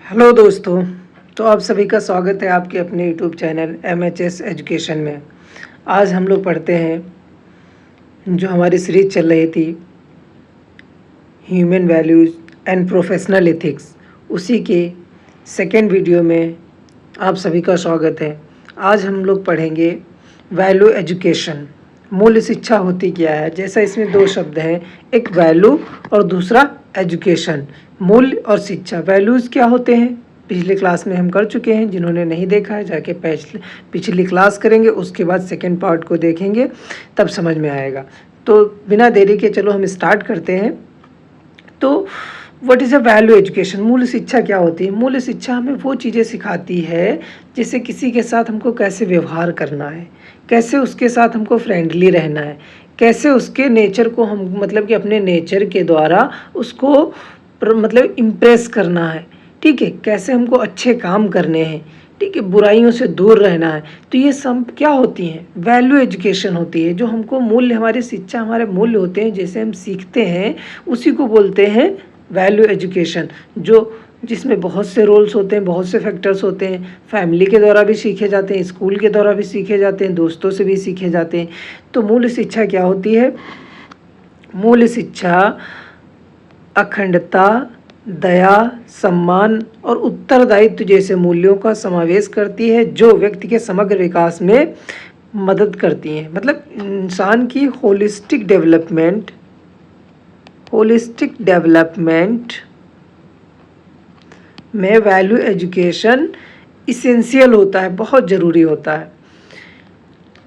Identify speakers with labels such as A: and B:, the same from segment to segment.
A: Hello दोस्तों। तो आप सभी का स्वागत है आपके अपने यूट्यूब चैनल MHS एजुकेशन में। आज हम लोग पढ़ते हैं जो हमारी सीरीज चल रही थी human values and professional ethics, उसी के सेकेंड वीडियो में आप सभी का स्वागत है। आज हम लोग पढ़ेंगे वैल्यू एजुकेशन। मूल्य शिक्षा होती क्या है। जैसा इसमें दो शब्द हैं, एक वैल्यू और दूसरा एजुकेशन। मूल्य और शिक्षा। वैल्यूज़ क्या होते हैं पिछले क्लास में हम कर चुके हैं, जिन्होंने नहीं देखा है जाके पिछली क्लास करेंगे, उसके बाद सेकेंड पार्ट को देखेंगे, तब समझ में आएगा। तो बिना देरी के चलो हम स्टार्ट करते हैं। तो what is a value education. मूल्य शिक्षा क्या होती है। मूल्य शिक्षा हमें वो चीज़ें सिखाती है जैसे किसी के साथ हमको कैसे व्यवहार करना है, कैसे उसके साथ हमको फ्रेंडली रहना है, कैसे उसके नेचर को हम मतलब कि अपने नेचर के द्वारा उसको मतलब इम्प्रेस करना है। ठीक है, कैसे हमको अच्छे काम करने हैं, ठीक है, बुराइयों से दूर रहना है। तो ये सब क्या होती हैं, वैल्यू एजुकेशन होती है। जो हमको मूल्य, हमारी शिक्षा, हमारे मूल्य होते हैं, जैसे हम सीखते हैं उसी को बोलते हैं वैल्यू एजुकेशन। जिसमें बहुत से रोल्स होते हैं, बहुत से फैक्टर्स होते हैं। फैमिली के द्वारा भी सीखे जाते हैं, स्कूल के द्वारा भी सीखे जाते हैं, दोस्तों से भी सीखे जाते हैं। तो मूल्य शिक्षा क्या होती है। मूल्य शिक्षा अखंडता, दया, सम्मान और उत्तरदायित्व जैसे मूल्यों का समावेश करती है, जो व्यक्ति के समग्र विकास में मदद करती हैं। मतलब इंसान की होलिस्टिक डेवलपमेंट में वैल्यू एजुकेशन इसेंशियल होता है, बहुत ज़रूरी होता है।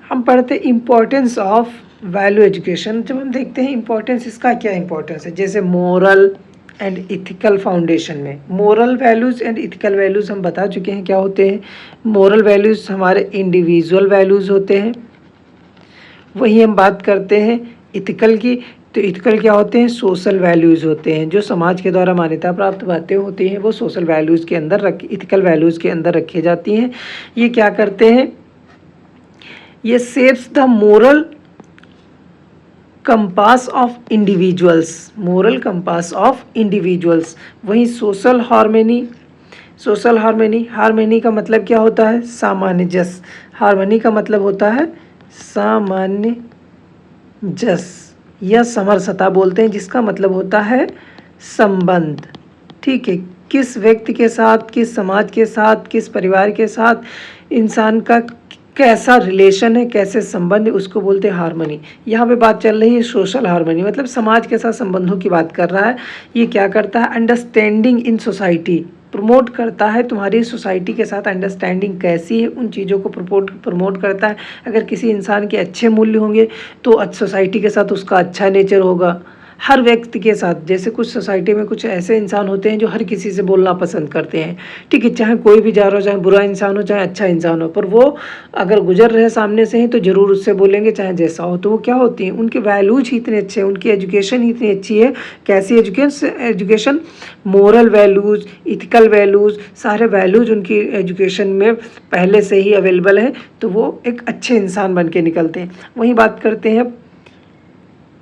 A: हम पढ़ते हैं इम्पोर्टेंस ऑफ वैल्यू एजुकेशन। जब हम देखते हैं इम्पोर्टेंस, इसका क्या इम्पोर्टेंस है, जैसे मोरल एंड इथिकल फाउंडेशन में moral values and ethical values हम बता चुके हैं क्या होते हैं। मोरल वैल्यूज़ हमारे इंडिविजुअल वैल्यूज़ होते हैं, वही हम बात करते हैं इथिकल की। तो इथिकल क्या होते हैं, सोशल वैल्यूज़ होते हैं, जो समाज के द्वारा मान्यता प्राप्त बातें होती हैं वो सोशल वैल्यूज़ के अंदर इथिकल वैल्यूज़ के अंदर रखी जाती हैं। ये क्या करते हैं, ये shapes the moral compass of individuals, moral compass of individuals. वहीं सोशल हार्मनी का मतलब क्या होता है, सामंजस्य। हार्मनी का मतलब होता है सामंजस्य या समरसता बोलते हैं, जिसका मतलब होता है संबंध। ठीक है, किस व्यक्ति के साथ, किस समाज के साथ, किस परिवार के साथ इंसान का कैसा रिलेशन है, कैसे संबंध है, उसको बोलते हैं हार्मनी। यहाँ पे बात चल रही है सोशल हार्मनी, मतलब समाज के साथ संबंधों की बात कर रहा है। ये क्या करता है, अंडरस्टैंडिंग इन सोसाइटी प्रमोट करता है। तुम्हारी सोसाइटी के साथ अंडरस्टैंडिंग कैसी है, उन चीज़ों को प्रमोट करता है। अगर किसी इंसान के अच्छे मूल्य होंगे तो सोसाइटी के साथ उसका अच्छा नेचर होगा। हर व्यक्ति के साथ, जैसे कुछ सोसाइटी में कुछ ऐसे इंसान होते हैं जो हर किसी से बोलना पसंद करते हैं। ठीक है, चाहे कोई भी जा रहा हो, चाहे बुरा इंसान हो चाहे अच्छा इंसान हो, पर वो अगर गुजर रहे सामने से ही तो ज़रूर उससे बोलेंगे, चाहे जैसा हो। तो वो क्या होती हैं, उनके वैल्यूज ही इतने अच्छे हैं, उनकी एजुकेशन ही इतनी अच्छी है। कैसी education, moral values, ethical values, सारे वैल्यूज़ उनकी एजुकेशन में पहले से ही अवेलेबल हैं, तो वो एक अच्छे इंसान बन के निकलते हैं। वहीं बात करते हैं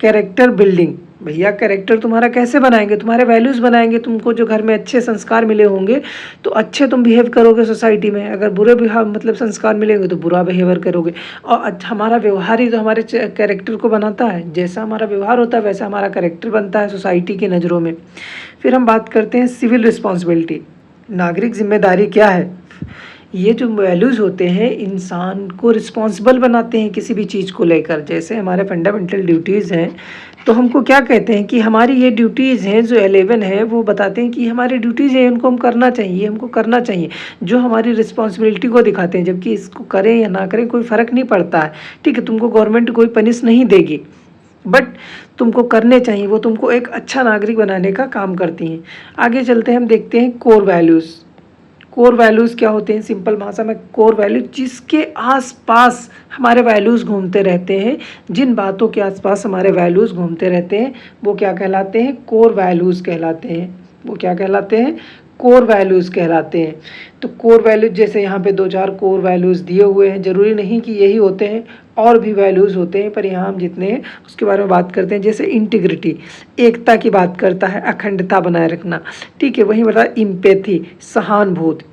A: कैरेक्टर बिल्डिंग। भैया कैरेक्टर तुम्हारा कैसे बनाएंगे, तुम्हारे वैल्यूज़ बनाएंगे। तुमको जो घर में अच्छे संस्कार मिले होंगे तो अच्छे तुम बिहेव करोगे सोसाइटी में, अगर बुरे बिहेव मतलब संस्कार मिलेंगे तो बुरा बिहेवियर करोगे। और हमारा व्यवहार ही तो हमारे कैरेक्टर को बनाता है। जैसा हमारा व्यवहार होता है वैसा हमारा कैरेक्टर बनता है सोसाइटी की नज़रों में। फिर हम बात करते हैं सिविल रिस्पॉन्सिबिलिटी, नागरिक जिम्मेदारी क्या है। ये जो वैल्यूज़ होते हैं इंसान को रिस्पॉन्सिबल बनाते हैं किसी भी चीज़ को लेकर। जैसे हमारे फंडामेंटल ड्यूटीज़ हैं, तो हमको क्या कहते हैं कि हमारी ये ड्यूटीज़ हैं, जो 11 है वो बताते हैं कि हमारी ड्यूटीज़ हैं, उनको हम करना चाहिए, हमको करना चाहिए, जो हमारी रिस्पॉन्सिबिलिटी को दिखाते हैं। जबकि इसको करें या ना करें कोई फ़र्क नहीं पड़ता है। ठीक है, तुमको गवर्नमेंट कोई पनिश नहीं देगी, बट तुमको करने चाहिए, वो तुमको एक अच्छा नागरिक बनाने का काम करती हैं। आगे चलते हैं, हम देखते हैं कोर वैल्यूज़। कोर वैल्यूज़ क्या होते हैं, सिंपल भाषा में कोर वैल्यू जिसके आसपास हमारे वैल्यूज़ घूमते रहते हैं, जिन बातों के आसपास हमारे वैल्यूज़ घूमते रहते हैं वो क्या कहलाते हैं, कोर वैल्यूज़ कहलाते हैं। वो क्या कहलाते हैं, कोर वैल्यूज़ कहलाते हैं। तो कोर वैल्यूज जैसे यहाँ पे 2-4 कोर वैल्यूज़ दिए हुए हैं, ज़रूरी नहीं कि यही होते हैं, और भी वैल्यूज़ होते हैं, पर यहाँ हम जितने हैं उसके बारे में बात करते हैं। जैसे इंटीग्रिटी, एकता की बात करता है, अखंडता बनाए रखना, ठीक है। वहीं बता इम्पैथी, सहानुभूति।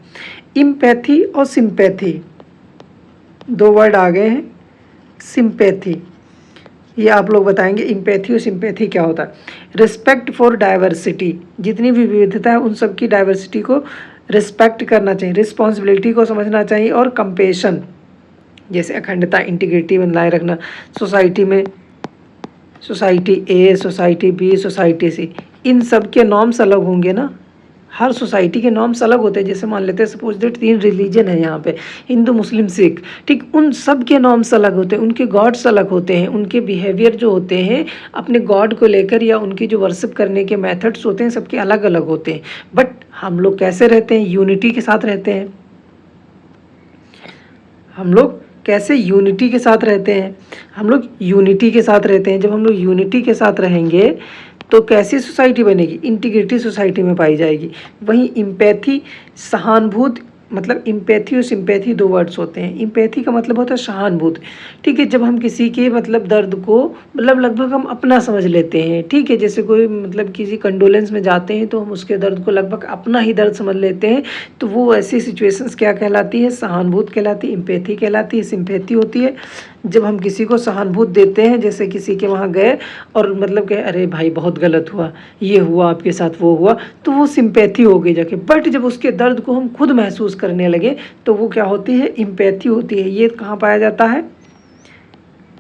A: इम्पैथी और सिंपैथी 2 वर्ड आ गए हैं। सिंपैथी ये आप लोग बताएंगे इम्पैथी और सिंपैथी क्या होता है। रिस्पेक्ट फॉर डाइवर्सिटी, जितनी भी विविधता है उन सब की डाइवर्सिटी को रिस्पेक्ट करना चाहिए, रिस्पॉन्सिबिलिटी को समझना चाहिए। और कंपेशन, जैसे अखंडता, इंटीग्रिटी बनाए रखना। सोसाइटी में सोसाइटी ए, सोसाइटी बी, सोसाइटी सी, इन सब के नॉर्म्स अलग होंगे ना। हर सोसाइटी के नॉर्म्स अलग होते हैं। जैसे मान लेते हैं सपोज दैट 3 रिलीजन है यहाँ पे, हिंदू, मुस्लिम, सिख, ठीक। उन सब के नॉर्म्स अलग होते हैं, उनके गॉड्स अलग होते हैं, उनके बिहेवियर जो होते हैं अपने गॉड को लेकर, या उनकी जो वर्शिप करने के मेथड्स होते हैं सबके अलग अलग होते हैं। बट हम लोग कैसे रहते हैं? यूनिटी के साथ रहते हैं। हम लोग कैसे यूनिटी के साथ रहते हैं? हम लोग यूनिटी के साथ रहते हैं। जब हम लोग यूनिटी के साथ रहेंगे तो कैसी सोसाइटी बनेगी? इंटीग्रिटी सोसाइटी में पाई जाएगी। वहीं इम्पैथी, सहानुभूति, मतलब इम्पैथी और सिंपैथी 2 वर्ड्स होते हैं। इम्पैथी का मतलब होता है सहानुभूति, ठीक है। जब हम किसी के मतलब दर्द को मतलब लगभग हम अपना समझ लेते हैं, ठीक है। जैसे कोई मतलब किसी कंडोलेंस में जाते हैं तो हम उसके दर्द को लगभग अपना ही दर्द समझ लेते हैं। तो वो ऐसी सिचुएशंस क्या कहलाती है? सहानुभूति कहलाती है, इम्पैथी कहलाती है, सिंपैथी होती है जब हम किसी को सहानुभूति देते हैं। जैसे किसी के वहाँ गए और मतलब कहे अरे भाई बहुत गलत हुआ, ये हुआ आपके साथ, वो हुआ, तो वो सिंपैथी हो गई जाके। बट जब उसके दर्द को हम खुद महसूस करने लगे तो वो क्या होती है? इम्पैथी होती है। ये कहाँ पाया जाता है?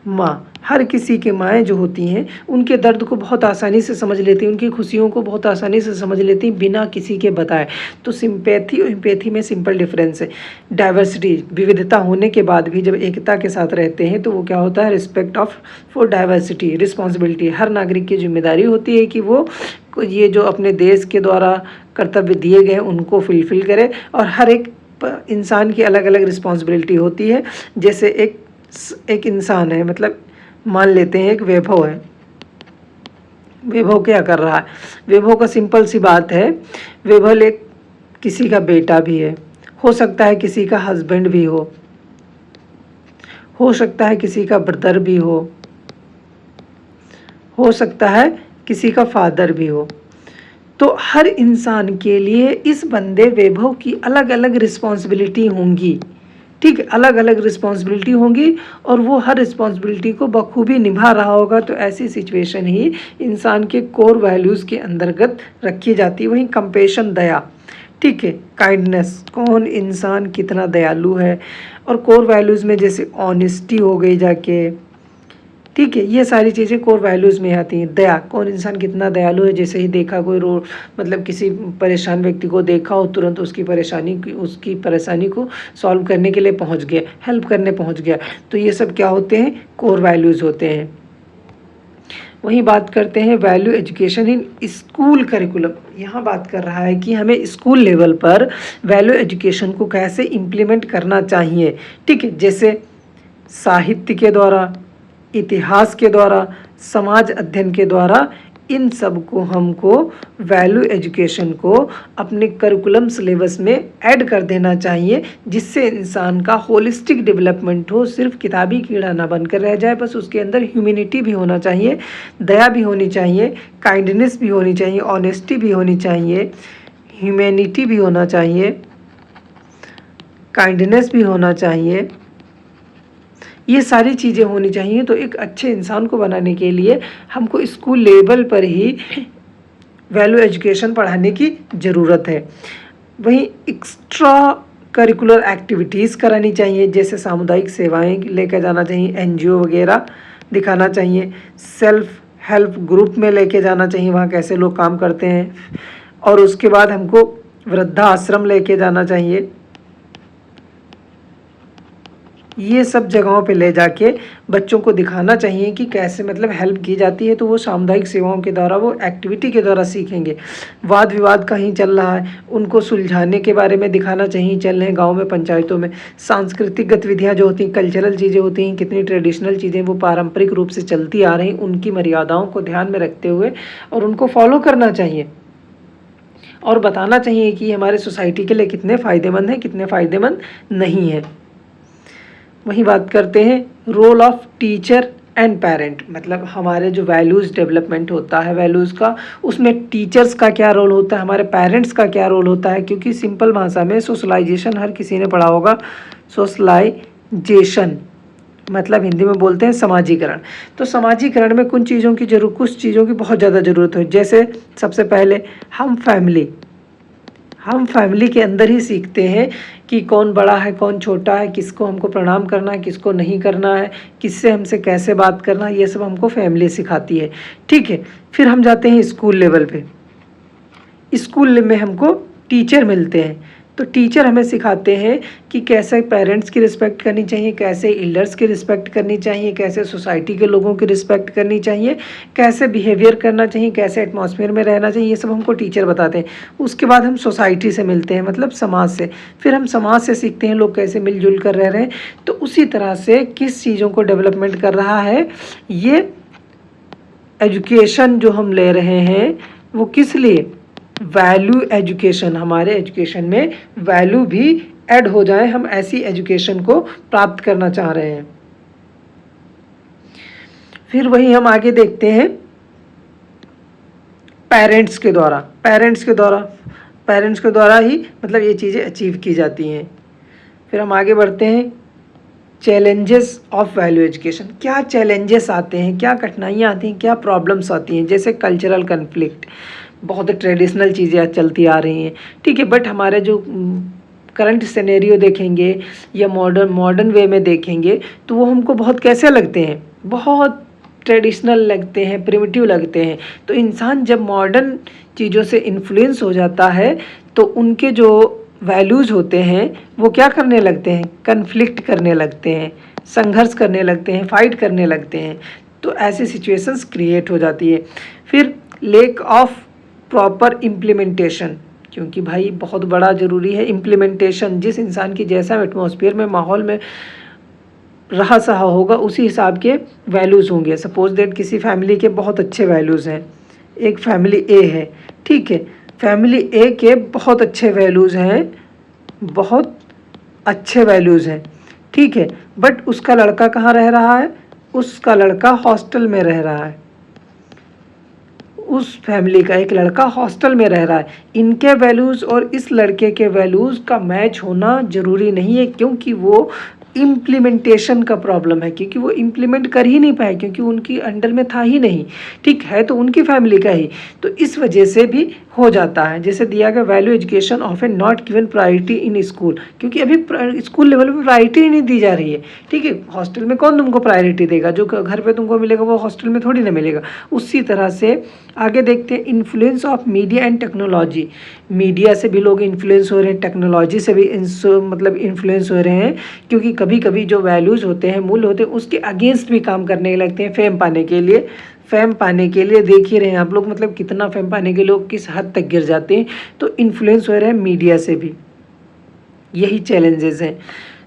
A: माँ। हर किसी के माएँ जो होती हैं उनके दर्द को बहुत आसानी से समझ लेती हैं, उनकी खुशियों को बहुत आसानी से समझ लेती हैं बिना किसी के बताए। तो सिंपैथी और इम्पैथी में सिंपल डिफरेंस है। डाइवर्सिटी, विविधता होने के बाद भी जब एकता के साथ रहते हैं तो वो क्या होता है? Respect of for diversity, responsibility. हर नागरिक की जिम्मेदारी होती है कि वो ये जो अपने देश के द्वारा कर्तव्य दिए गए उनको फुलफिल करे। और हर एक इंसान की अलग अलग रिस्पॉन्सिबिलिटी होती है। जैसे एक इंसान है, मतलब मान लेते हैं एक वैभव है। वैभव क्या कर रहा है? वैभव का सिंपल सी बात है, वैभव एक किसी का बेटा भी है, हो सकता है किसी का हस्बैंड भी हो सकता है किसी का ब्रदर भी हो सकता है किसी का फादर भी हो। तो हर इंसान के लिए इस बंदे वैभव की अलग अलग रिस्पॉन्सिबिलिटी होंगी, ठीक है। अलग अलग रिस्पॉन्सिबिलिटी होंगी और वो हर रिस्पॉन्सिबिलिटी को बखूबी निभा रहा होगा। तो ऐसी सिचुएशन ही इंसान के कोर वैल्यूज़ के अंतर्गत रखी जाती है। वहीं कंपेशन, दया, ठीक है। काइंडनेस, कौन इंसान कितना दयालु है। और कोर वैल्यूज़ में जैसे ऑनेस्टी हो गई जाके, ठीक है। ये सारी चीज़ें कोर वैल्यूज़ में आती हैं। दया, कौन इंसान कितना दयालु है। जैसे ही देखा कोई मतलब किसी परेशान व्यक्ति को देखा हो, तुरंत उसकी परेशानी को सॉल्व करने के लिए पहुंच गया, हेल्प करने पहुंच गया। तो ये सब क्या होते हैं? कोर वैल्यूज़ होते हैं। वहीं बात करते हैं value education in school curriculum. यहाँ बात कर रहा है कि हमें स्कूल लेवल पर वैल्यू एजुकेशन को कैसे इम्प्लीमेंट करना चाहिए, ठीक है। जैसे साहित्य के द्वारा, इतिहास के द्वारा, समाज अध्ययन के द्वारा, इन सब को हमको वैल्यू एजुकेशन को अपने करिकुलम सिलेबस में ऐड कर देना चाहिए, जिससे इंसान का होलिस्टिक डेवलपमेंट हो। सिर्फ किताबी कीड़ा ना बनकर रह जाए, बस उसके अंदर ह्यूमैनिटी भी होना चाहिए, दया भी होनी चाहिए, काइंडनेस भी होनी चाहिए, ऑनेस्टी भी होनी चाहिए, ह्यूमैनिटी भी होना चाहिए, काइंडनेस भी होना चाहिए। ये सारी चीज़ें होनी चाहिए। तो एक अच्छे इंसान को बनाने के लिए हमको स्कूल लेवल पर ही वैल्यू एजुकेशन पढ़ाने की ज़रूरत है। वहीं एक्स्ट्रा करिकुलर एक्टिविटीज़ करानी चाहिए, जैसे सामुदायिक सेवाएं लेकर जाना चाहिए, NGO वगैरह दिखाना चाहिए, सेल्फ हेल्प ग्रुप में लेके जाना चाहिए, वहाँ कैसे लोग काम करते हैं। और उसके बाद हमको वृद्धाश्रम लेके जाना चाहिए। ये सब जगहों पे ले जाके बच्चों को दिखाना चाहिए कि कैसे मतलब हेल्प की जाती है। तो वो सामुदायिक सेवाओं के द्वारा, वो एक्टिविटी के द्वारा सीखेंगे। वाद विवाद कहीं चल रहा है, उनको सुलझाने के बारे में दिखाना चाहिए। चल रहे हैं गाँव में, पंचायतों में सांस्कृतिक गतिविधियाँ जो होती हैं, कल्चरल चीज़ें होती हैं, कितनी ट्रेडिशनल चीज़ें वो पारंपरिक रूप से चलती आ रही, उनकी मर्यादाओं को ध्यान में रखते हुए और उनको फॉलो करना चाहिए। और बताना चाहिए कि हमारे सोसाइटी के लिए कितने फ़ायदेमंद हैं, कितने फ़ायदेमंद नहीं है। वहीं बात करते हैं role of teacher and parent, मतलब हमारे जो वैल्यूज़ डेवलपमेंट होता है वैल्यूज़ का, उसमें टीचर्स का क्या रोल होता है, हमारे पेरेंट्स का क्या रोल होता है। क्योंकि सिंपल भाषा में सोशलाइजेशन हर किसी ने पढ़ा होगा, सोशलाइजेशन मतलब हिंदी में बोलते हैं समाजीकरण। तो समाजीकरण में कुछ चीज़ों की बहुत ज़्यादा ज़रूरत है। जैसे सबसे पहले हम फैमिली के अंदर ही सीखते हैं कि कौन बड़ा है कौन छोटा है, किसको हमको प्रणाम करना है किसको नहीं करना है, किससे हमसे कैसे बात करना है, ये सब हमको फैमिली सिखाती है। ठीक है, फिर हम जाते हैं स्कूल लेवल पे। स्कूल में हमको टीचर मिलते हैं, तो टीचर हमें सिखाते हैं कि कैसे पेरेंट्स की रिस्पेक्ट करनी चाहिए, कैसे एल्डर्स की रिस्पेक्ट करनी चाहिए, कैसे सोसाइटी के लोगों की रिस्पेक्ट करनी चाहिए, कैसे बिहेवियर करना चाहिए, कैसे एटमॉस्फेयर में रहना चाहिए, ये सब हमको टीचर बताते हैं। उसके बाद हम सोसाइटी से मिलते हैं, मतलब समाज से, फिर हम समाज से सीखते हैं लोग कैसे मिलजुल कर रह रहे हैं। तो उसी तरह से किस चीज़ों को डेवलपमेंट कर रहा है ये एजुकेशन जो हम ले रहे हैं, वो किस लिए, वैल्यू एजुकेशन, हमारे एजुकेशन में वैल्यू भी ऐड हो जाए, हम ऐसी एजुकेशन को प्राप्त करना चाह रहे हैं। फिर वही हम आगे देखते हैं पेरेंट्स के द्वारा ही मतलब ये चीज़ें अचीव की जाती हैं। फिर हम आगे बढ़ते हैं चैलेंजेस ऑफ वैल्यू एजुकेशन। क्या चैलेंजेस आते हैं, क्या कठिनाइयाँ आती हैं, क्या प्रॉब्लम्स आती हैं। जैसे कल्चरल कन्फ्लिक्ट, बहुत ट्रेडिशनल चीज़ें चलती आ रही हैं, ठीक है, बट हमारे जो करंट सिनेरियो देखेंगे या मॉडर्न वे में देखेंगे तो वो हमको बहुत कैसे लगते हैं, बहुत ट्रेडिशनल लगते हैं, प्रिमिटिव लगते हैं। तो इंसान जब मॉडर्न चीज़ों से इन्फ्लुएंस हो जाता है तो उनके जो वैल्यूज़ होते हैं वो क्या करने लगते हैं, कन्फ्लिक्ट करने लगते हैं, संघर्ष करने लगते हैं, फाइट करने लगते हैं। तो ऐसी सिचुएशंस क्रिएट हो जाती है। फिर लेक ऑफ प्रॉपर इम्प्लीमेंटेशन, क्योंकि भाई बहुत बड़ा ज़रूरी है इम्प्लीमेंटेशन। जिस इंसान की जैसा एटमॉस्फेयर में माहौल में रहा सहा होगा उसी हिसाब के वैल्यूज़ होंगे। सपोज दैट किसी फैमिली के बहुत अच्छे वैल्यूज़ हैं, एक फैमिली ए है, ठीक है, फैमिली ए के बहुत अच्छे वैल्यूज़ हैं, बहुत अच्छे वैल्यूज़ हैं, ठीक है, बट उसका लड़का कहाँ रह रहा है, उसका लड़का हॉस्टल में रह रहा है, उस फैमिली का एक लड़का हॉस्टल में रह रहा है। इनके वैल्यूज़ और इस लड़के के वैल्यूज़ का मैच होना ज़रूरी नहीं है, क्योंकि वो इम्प्लीमेंटेशन का प्रॉब्लम है, क्योंकि वो इम्प्लीमेंट कर ही नहीं पाए, क्योंकि उनकी अंडर में था ही नहीं, ठीक है, तो उनकी फैमिली का ही, तो इस वजह से भी हो जाता है। जैसे दिया गया value education often not given priority in school, क्योंकि अभी स्कूल लेवल पे प्रायोरिटी ही नहीं दी जा रही है, ठीक है, हॉस्टल में कौन तुमको प्रायोरिटी देगा, जो घर पे तुमको मिलेगा वो हॉस्टल में थोड़ी ना मिलेगा। उसी तरह से आगे देखते हैं influence of media and technology. Media से भी लोग इन्फ्लुएंस हो रहे हैं, टेक्नोलॉजी से भी मतलब इन्फ्लुएंस हो रहे हैं, क्योंकि कभी कभी जो वैल्यूज़ होते हैं, मूल्य होते हैं, उसके अगेंस्ट भी काम करने लगते हैं फेम पाने के लिए। देख ही रहे हैं आप लोग, मतलब कितना फेम पाने के लोग किस हद तक गिर जाते हैं। तो इन्फ्लुएंस हो रहे हैं मीडिया से भी, यही चैलेंजेस हैं।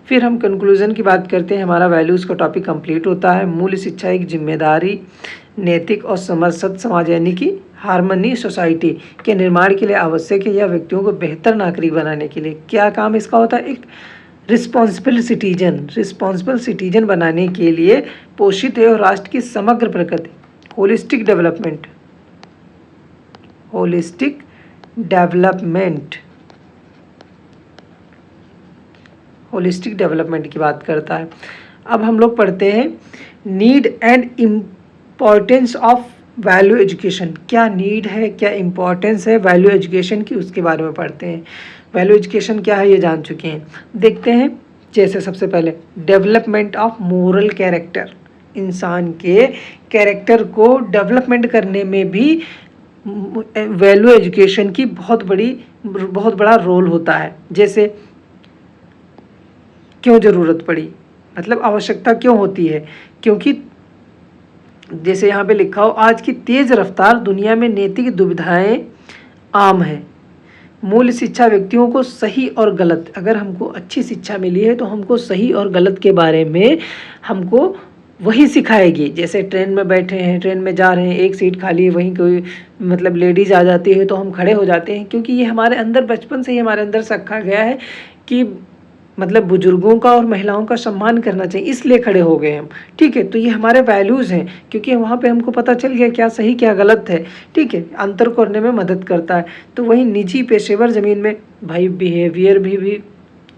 A: फिर हम कंक्लूजन की बात करते हैं, हमारा वैल्यूज़ का टॉपिक कंप्लीट होता है। मूल्य शिक्षा एक जिम्मेदारी, नैतिक और सत समाज यानी कि हार्मनी सोसाइटी के निर्माण के लिए आवश्यक है, या व्यक्तियों को बेहतर नागरिक बनाने के लिए। क्या काम इसका होता है, एक रिस्पॉन्सिबल सिटीजन बनाने के लिए पोषित है, और राष्ट्र की समग्र प्रगति, होलिस्टिक डेवलपमेंट की बात करता है। अब हम लोग पढ़ते हैं need and importance of value education. क्या नीड है, क्या इम्पोर्टेंस है वैल्यू एजुकेशन की, उसके बारे में पढ़ते हैं। वैल्यू एजुकेशन क्या है ये जान चुके हैं, देखते हैं। जैसे सबसे पहले डेवलपमेंट ऑफ मोरल कैरेक्टर, इंसान के कैरेक्टर को डेवलपमेंट करने में भी वैल्यू एजुकेशन की बहुत बड़ा रोल होता है। जैसे क्यों ज़रूरत पड़ी, मतलब आवश्यकता क्यों होती है, क्योंकि जैसे यहाँ पे लिखा हो, आज की तेज़ रफ्तार दुनिया में नैतिक दुविधाएं आम हैं। मूल शिक्षा व्यक्तियों को सही और गलत, अगर हमको अच्छी शिक्षा मिली है तो हमको सही और गलत के बारे में हमको वही सिखाएगी। जैसे ट्रेन में बैठे हैं, ट्रेन में जा रहे हैं, एक सीट खाली है, वहीं कोई मतलब लेडीज़ आ जाती है तो हम खड़े हो जाते हैं, क्योंकि ये हमारे अंदर बचपन से ही हमारे अंदर रखा गया है कि मतलब बुजुर्गों का और महिलाओं का सम्मान करना चाहिए, इसलिए खड़े हो गए हम। ठीक है, तो ये हमारे वैल्यूज़ हैं, क्योंकि वहाँ पे हमको पता चल गया क्या सही क्या गलत है। ठीक है, अंतर करने में मदद करता है। तो वहीं निजी पेशेवर ज़मीन में भाई बिहेवियर भी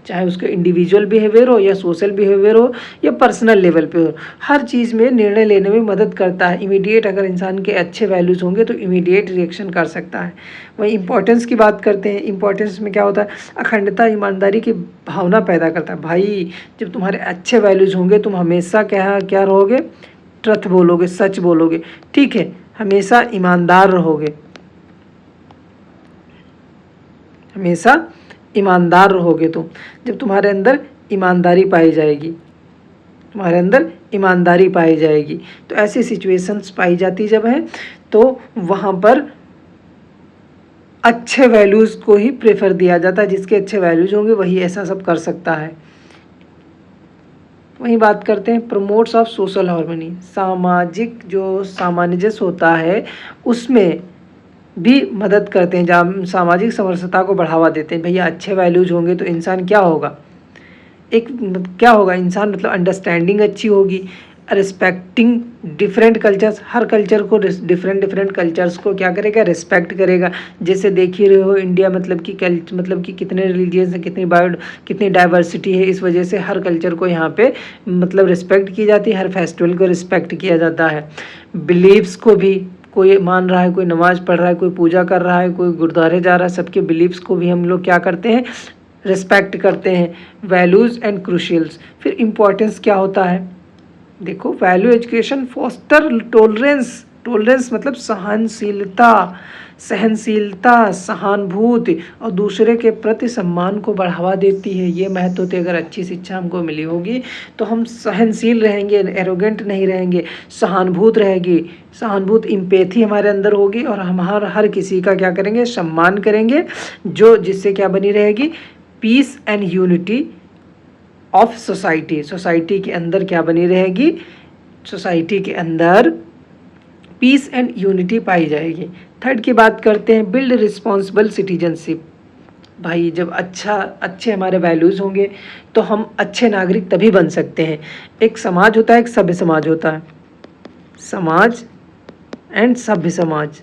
A: चाहे उसका इंडिविजुअल बिहेवियर हो या सोशल बिहेवियर हो या पर्सनल लेवल पे हो, हर चीज़ में निर्णय लेने में मदद करता है। इमीडिएट अगर इंसान के अच्छे वैल्यूज़ होंगे तो इमीडिएट रिएक्शन कर सकता है। वहीं इंपॉर्टेंस की बात करते हैं, इंपॉर्टेंस में क्या होता है, अखंडता ईमानदारी की भावना पैदा करता है। भाई जब तुम्हारे अच्छे वैल्यूज़ होंगे तुम हमेशा क्या क्या रहोगे, ट्रुथ बोलोगे, सच बोलोगे। ठीक है, हमेशा ईमानदार रहोगे, हमेशा ईमानदार रहोगे तुम। जब तुम्हारे अंदर ईमानदारी पाई जाएगी, तुम्हारे अंदर ईमानदारी पाई जाएगी, तो ऐसी सिचुएशंस पाई जाती जब है तो वहाँ पर अच्छे वैल्यूज़ को ही प्रेफर दिया जाता है। जिसके अच्छे वैल्यूज़ होंगे वही ऐसा सब कर सकता है। वहीं बात करते हैं प्रमोट्स ऑफ सोशल हार्मनी, सामाजिक जो सामंजस्य होता है उसमें भी मदद करते हैं, जहाँ सामाजिक समरसता को बढ़ावा देते हैं। भैया अच्छे वैल्यूज होंगे तो इंसान क्या होगा, एक क्या होगा इंसान, मतलब अंडरस्टैंडिंग अच्छी होगी, रिस्पेक्टिंग डिफरेंट कल्चर्स, हर कल्चर को डिफरेंट कल्चर्स को क्या करेगा, रिस्पेक्ट करेगा। जैसे देख ही रहे हो इंडिया मतलब कि कितने रिलीजियस हैं, कितनी डाइवर्सिटी है, इस वजह से हर कल्चर को यहाँ पे मतलब रिस्पेक्ट की जाती है, हर फेस्टिवल को रिस्पेक्ट किया जाता है। बिलीव्स को भी कोई मान रहा है, कोई नमाज पढ़ रहा है, कोई पूजा कर रहा है, कोई गुरुद्वारे जा रहा है, सबके बिलीव्स को भी हम लोग क्या करते हैं, रिस्पेक्ट करते हैं। वैल्यूज़ एंड क्रूशियल्स, फिर इम्पोर्टेंस क्या होता है, देखो वैल्यू एजुकेशन फॉस्टर टोलरेंस मतलब सहनशीलता, सहानुभूति और दूसरे के प्रति सम्मान को बढ़ावा देती है। ये महत्व होते, अगर अच्छी शिक्षा हमको मिली होगी तो हम सहनशील रहेंगे, एरोगेंट नहीं रहेंगे, सहानुभूत रहेगी, सहानुभूत इम्पैथी हमारे अंदर होगी और हम हर किसी का क्या करेंगे, सम्मान करेंगे, जो जिससे क्या बनी रहेगी, peace and unity of society के अंदर क्या बनी रहेगी, सोसाइटी के अंदर पीस एंड यूनिटी पाई जाएगी। थर्ड की बात करते हैं बिल्ड रिस्पॉन्सिबल सिटीजनशिप। भाई जब अच्छे हमारे वैल्यूज़ होंगे तो हम अच्छे नागरिक तभी बन सकते हैं। एक समाज होता है, एक सभ्य समाज होता है, समाज एंड सभ्य समाज।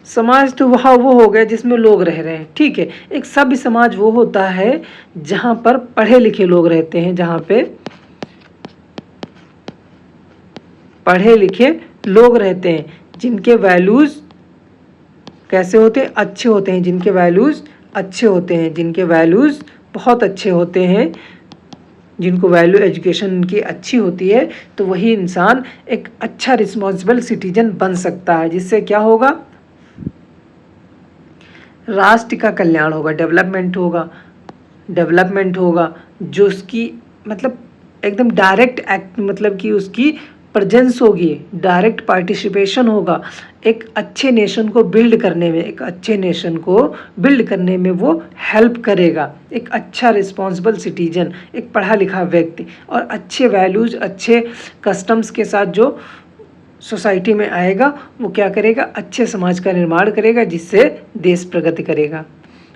A: समाज तो वहाँ वो हो गया जिसमें लोग रह रहे हैं, ठीक है। एक सभ्य समाज वो होता है जहाँ पर पढ़े लिखे लोग रहते हैं, जहाँ पे पढ़े लिखे लोग रहते हैं, जिनके वैल्यूज़ कैसे होते हैं, अच्छे होते हैं, जिनके वैल्यूज़ अच्छे होते हैं, जिनके वैल्यूज़ बहुत अच्छे होते हैं, जिनको वैल्यू एजुकेशन की अच्छी होती है, तो वही इंसान एक अच्छा रिस्पॉन्सिबल सिटीजन बन सकता है, जिससे क्या होगा, राष्ट्र का कल्याण होगा, डेवलपमेंट होगा, जो उसकी मतलब एकदम डायरेक्ट एक्ट मतलब कि उसकी प्रेजेंस होगी, डायरेक्ट पार्टिसिपेशन होगा। एक अच्छे नेशन को बिल्ड करने में वो हेल्प करेगा। एक अच्छा रिस्पॉन्सिबल सिटीजन, एक पढ़ा लिखा व्यक्ति और अच्छे वैल्यूज़, अच्छे कस्टम्स के साथ जो सोसाइटी में आएगा, वो क्या करेगा, अच्छे समाज का निर्माण करेगा, जिससे देश प्रगति करेगा।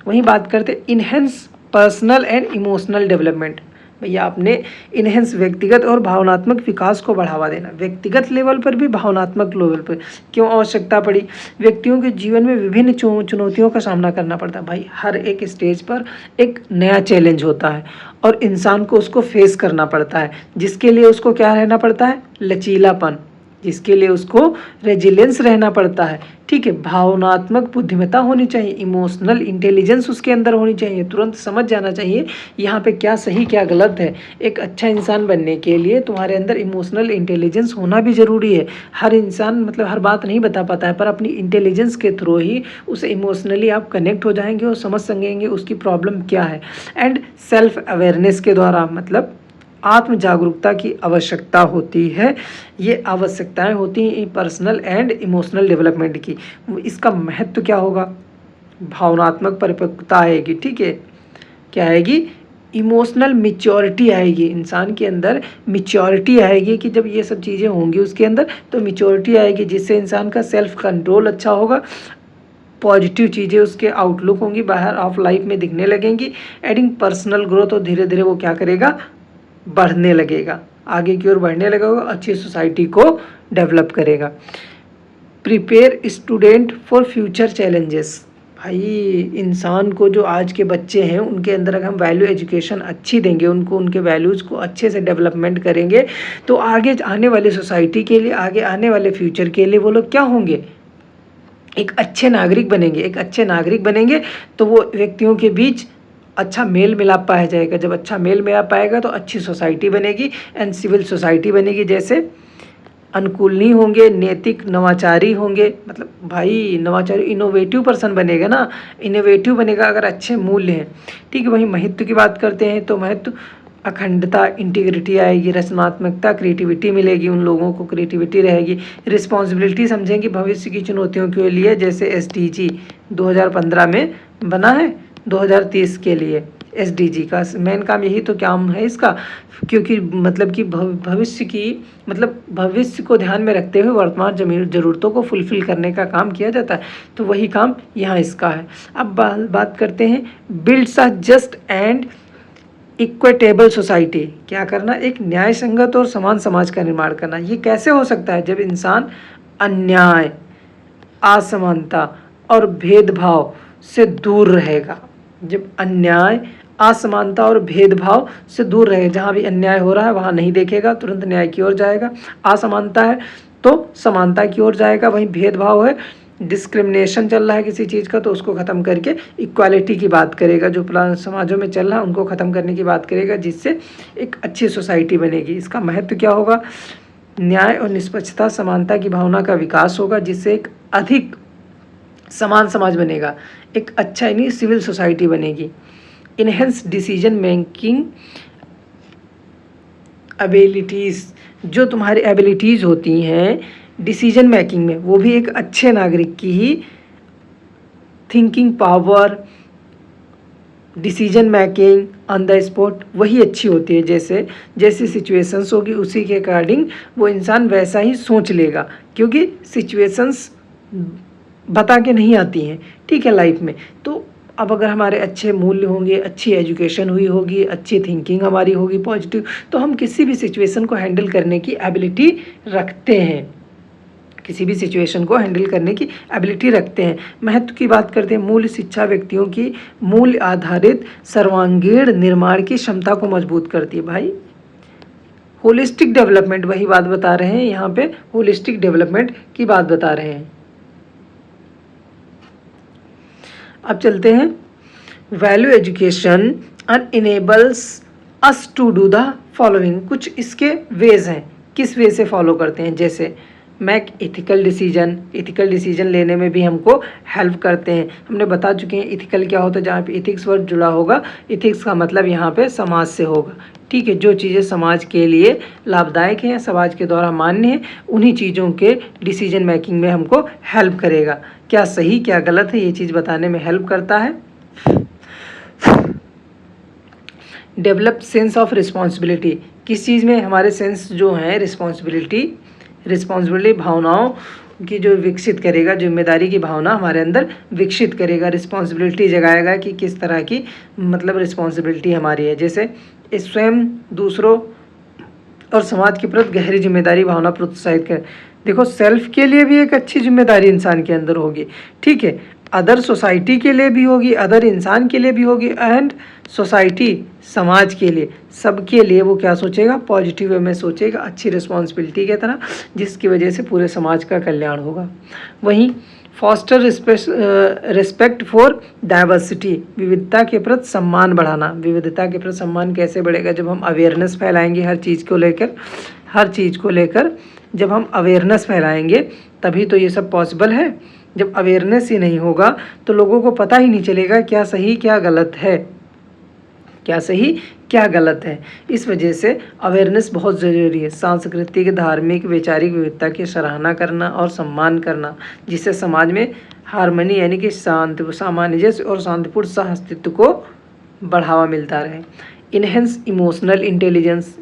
A: वहीं बात करते enhance personal and emotional development. भैया आपने इनहेंस व्यक्तिगत और भावनात्मक विकास को बढ़ावा देना, व्यक्तिगत लेवल पर भी भावनात्मक लेवल पर क्यों आवश्यकता पड़ी, व्यक्तियों के जीवन में विभिन्न चुनौतियों का सामना करना पड़ता है। भाई हर एक स्टेज पर एक नया चैलेंज होता है और इंसान को उसको फेस करना पड़ता है, जिसके लिए उसको क्या रहना पड़ता है, लचीलापन, जिसके लिए उसको रेजिलेंस रहना पड़ता है, ठीक है। भावनात्मक बुद्धिमत्ता होनी चाहिए, इमोशनल इंटेलिजेंस उसके अंदर होनी चाहिए, तुरंत समझ जाना चाहिए यहाँ पे क्या सही क्या गलत है। एक अच्छा इंसान बनने के लिए तुम्हारे अंदर इमोशनल इंटेलिजेंस होना भी ज़रूरी है। हर इंसान मतलब हर बात नहीं बता पाता है, पर अपनी इंटेलिजेंस के थ्रू ही उसे इमोशनली आप कनेक्ट हो जाएंगे और समझ सकेंगे उसकी प्रॉब्लम क्या है। एंड सेल्फ अवेयरनेस के द्वारा मतलब आत्म जागरूकता की आवश्यकता होती है। ये आवश्यकताएं होती हैं पर्सनल एंड इमोशनल डेवलपमेंट की। इसका महत्व क्या होगा, भावनात्मक परिपक्वता आएगी, ठीक है, क्या आएगी, इमोशनल मैच्योरिटी आएगी, इंसान के अंदर मैच्योरिटी आएगी कि जब ये सब चीज़ें होंगी उसके अंदर तो मैच्योरिटी आएगी, जिससे इंसान का सेल्फ कंट्रोल अच्छा होगा, पॉजिटिव चीज़ें उसके आउटलुक होंगी, बाहर ऑफ लाइफ में दिखने लगेंगी, एडिंग पर्सनल ग्रोथ, और धीरे धीरे वो क्या करेगा, बढ़ने लगेगा, आगे की ओर बढ़ने लगेगा, अच्छी सोसाइटी को डेवलप करेगा। Prepare student for future challenges, भाई इंसान को जो आज के बच्चे हैं उनके अंदर अगर हम वैल्यू एजुकेशन अच्छी देंगे, उनको उनके वैल्यूज़ को अच्छे से डेवलपमेंट करेंगे तो आगे आने वाली सोसाइटी के लिए, आगे आने वाले फ्यूचर के लिए वो लोग क्या होंगे, एक अच्छे नागरिक बनेंगे। एक अच्छे नागरिक बनेंगे तो वो व्यक्तियों के बीच अच्छा मेल मिलाप पाया जाएगा, जब अच्छा मेल मिलाप पाएगा तो अच्छी सोसाइटी बनेगी एंड सिविल सोसाइटी बनेगी, जैसे अनुकूलनीय होंगे, नैतिक नवाचारी होंगे, मतलब भाई नवाचारी इनोवेटिव पर्सन बनेगा ना, इनोवेटिव बनेगा अगर अच्छे मूल्य हैं। ठीक है, वहीं महत्व की बात करते हैं तो महत्व अखंडता, इंटीग्रिटी आएगी, रचनात्मकता, क्रिएटिविटी मिलेगी, उन लोगों को क्रिएटिविटी रहेगी, रिस्पॉन्सिबिलिटी समझेंगे भविष्य की चुनौतियों के लिए, जैसे SDG 2015 में बना है 2030 के लिए। SDG का मेन काम यही तो काम है इसका, क्योंकि मतलब कि भविष्य की मतलब भविष्य को ध्यान में रखते हुए वर्तमान ज़रूरतों को फुलफ़िल करने का काम किया जाता है, तो वही काम यहाँ इसका है। अब बात करते हैं builds a just and equitable society, क्या करना, एक न्याय संगत और समान समाज का निर्माण करना। ये कैसे हो सकता है, जब इंसान अन्याय, असमानता और भेदभाव से दूर रहेगा, जब अन्याय, असमानता और भेदभाव से दूर रहे, जहाँ भी अन्याय हो रहा है वहाँ नहीं देखेगा, तुरंत न्याय की ओर जाएगा, असमानता है तो समानता की ओर जाएगा, वहीं भेदभाव है, डिस्क्रिमिनेशन चल रहा है किसी चीज़ का तो उसको ख़त्म करके इक्वालिटी की बात करेगा, जो पुराने समाजों में चल रहा है उनको ख़त्म करने की बात करेगा, जिससे एक अच्छी सोसाइटी बनेगी। इसका महत्व क्या होगा, न्याय और निष्पक्षता, समानता की भावना का विकास होगा, जिससे एक अधिक समान समाज बनेगा, एक अच्छा यानी सिविल सोसाइटी बनेगी। इनहेंस डिसीजन मेकिंग एबिलिटीज़, जो तुम्हारी एबिलिटीज़ होती हैं डिसीजन मेकिंग में, वो भी एक अच्छे नागरिक की ही thinking power, decision making on the spot वही अच्छी होती है, जैसे जैसी सिचुएशंस होगी उसी के अकॉर्डिंग वो इंसान वैसा ही सोच लेगा, क्योंकि सिचुएशंस बता के नहीं आती हैं, ठीक है, लाइफ में। तो अब अगर हमारे अच्छे मूल्य होंगे, अच्छी एजुकेशन हुई होगी, अच्छी थिंकिंग हमारी होगी पॉजिटिव, तो हम किसी भी सिचुएशन को हैंडल करने की एबिलिटी रखते हैं, किसी भी सिचुएशन को हैंडल करने की एबिलिटी रखते हैं। महत्व की बात करते हैं, मूल्य शिक्षा व्यक्तियों की मूल्य आधारित सर्वांगीण निर्माण की क्षमता को मजबूत करती है। भाई होलिस्टिक डेवलपमेंट, वही बात बता रहे हैं यहाँ पे, होलिस्टिक डेवलपमेंट की बात बता रहे हैं। अब चलते हैं, value education enables us to do the following, कुछ इसके वेज हैं, किस वे से फॉलो करते हैं, जैसे मैक इथिकल डिसीजन लेने में भी हमको हेल्प करते हैं। हमने बता चुके हैं इथिकल क्या होता है, जहाँ पे इथिक्स वर्ड जुड़ा होगा, इथिक्स का मतलब यहाँ पे समाज से होगा, ठीक है, जो चीज़ें समाज के लिए लाभदायक हैं, समाज के द्वारा मान्य हैं, उन्हीं चीज़ों के डिसीजन मेकिंग में हमको हेल्प करेगा। क्या सही क्या गलत है ये चीज़ बताने में हेल्प करता है। डेवलप सेंस ऑफ रिस्पॉन्सिबिलिटी, किस चीज़ में हमारे सेंस जो हैं रिस्पॉन्सिबिलिटी भावनाओं की जो विकसित करेगा, जिम्मेदारी की भावना हमारे अंदर विकसित करेगा, रिस्पॉन्सिबिलिटी जगाएगा कि किस तरह की मतलब रिस्पॉन्सिबिलिटी हमारी है, जैसे स्वयं, दूसरों और समाज के प्रति गहरी जिम्मेदारी भावना प्रोत्साहित कर। देखो सेल्फ के लिए भी एक अच्छी जिम्मेदारी इंसान के अंदर होगी, ठीक है, अदर सोसाइटी के लिए भी होगी, अदर इंसान के लिए भी होगी, एंड सोसाइटी समाज के लिए, सबके लिए वो क्या सोचेगा, पॉजिटिव वे में सोचेगा, अच्छी रिस्पॉन्सिबिलिटी की तरह, जिसकी वजह से पूरे समाज का कल्याण होगा। वहीं फॉस्टर रिस्पेक्ट फॉर डाइवर्सिटी, विविधता के प्रति सम्मान बढ़ाना। विविधता के प्रति सम्मान कैसे बढ़ेगा, जब हम अवेयरनेस फैलाएंगे हर चीज़ को लेकर जब हम अवेयरनेस फैलाएंगे तभी तो ये सब पॉसिबल है। जब अवेयरनेस ही नहीं होगा तो लोगों को पता ही नहीं चलेगा क्या सही क्या गलत है, क्या सही क्या गलत है। इस वजह से अवेयरनेस बहुत ज़रूरी है। सांस्कृतिक, धार्मिक, वैचारिक विविधता की सराहना करना और सम्मान करना, जिससे समाज में हार्मनी यानी कि शांति, सामंजस्य और शांतिपूर्ण सह अस्तित्व को बढ़ावा मिलता रहे। इनहेंस इमोशनल इंटेलिजेंस,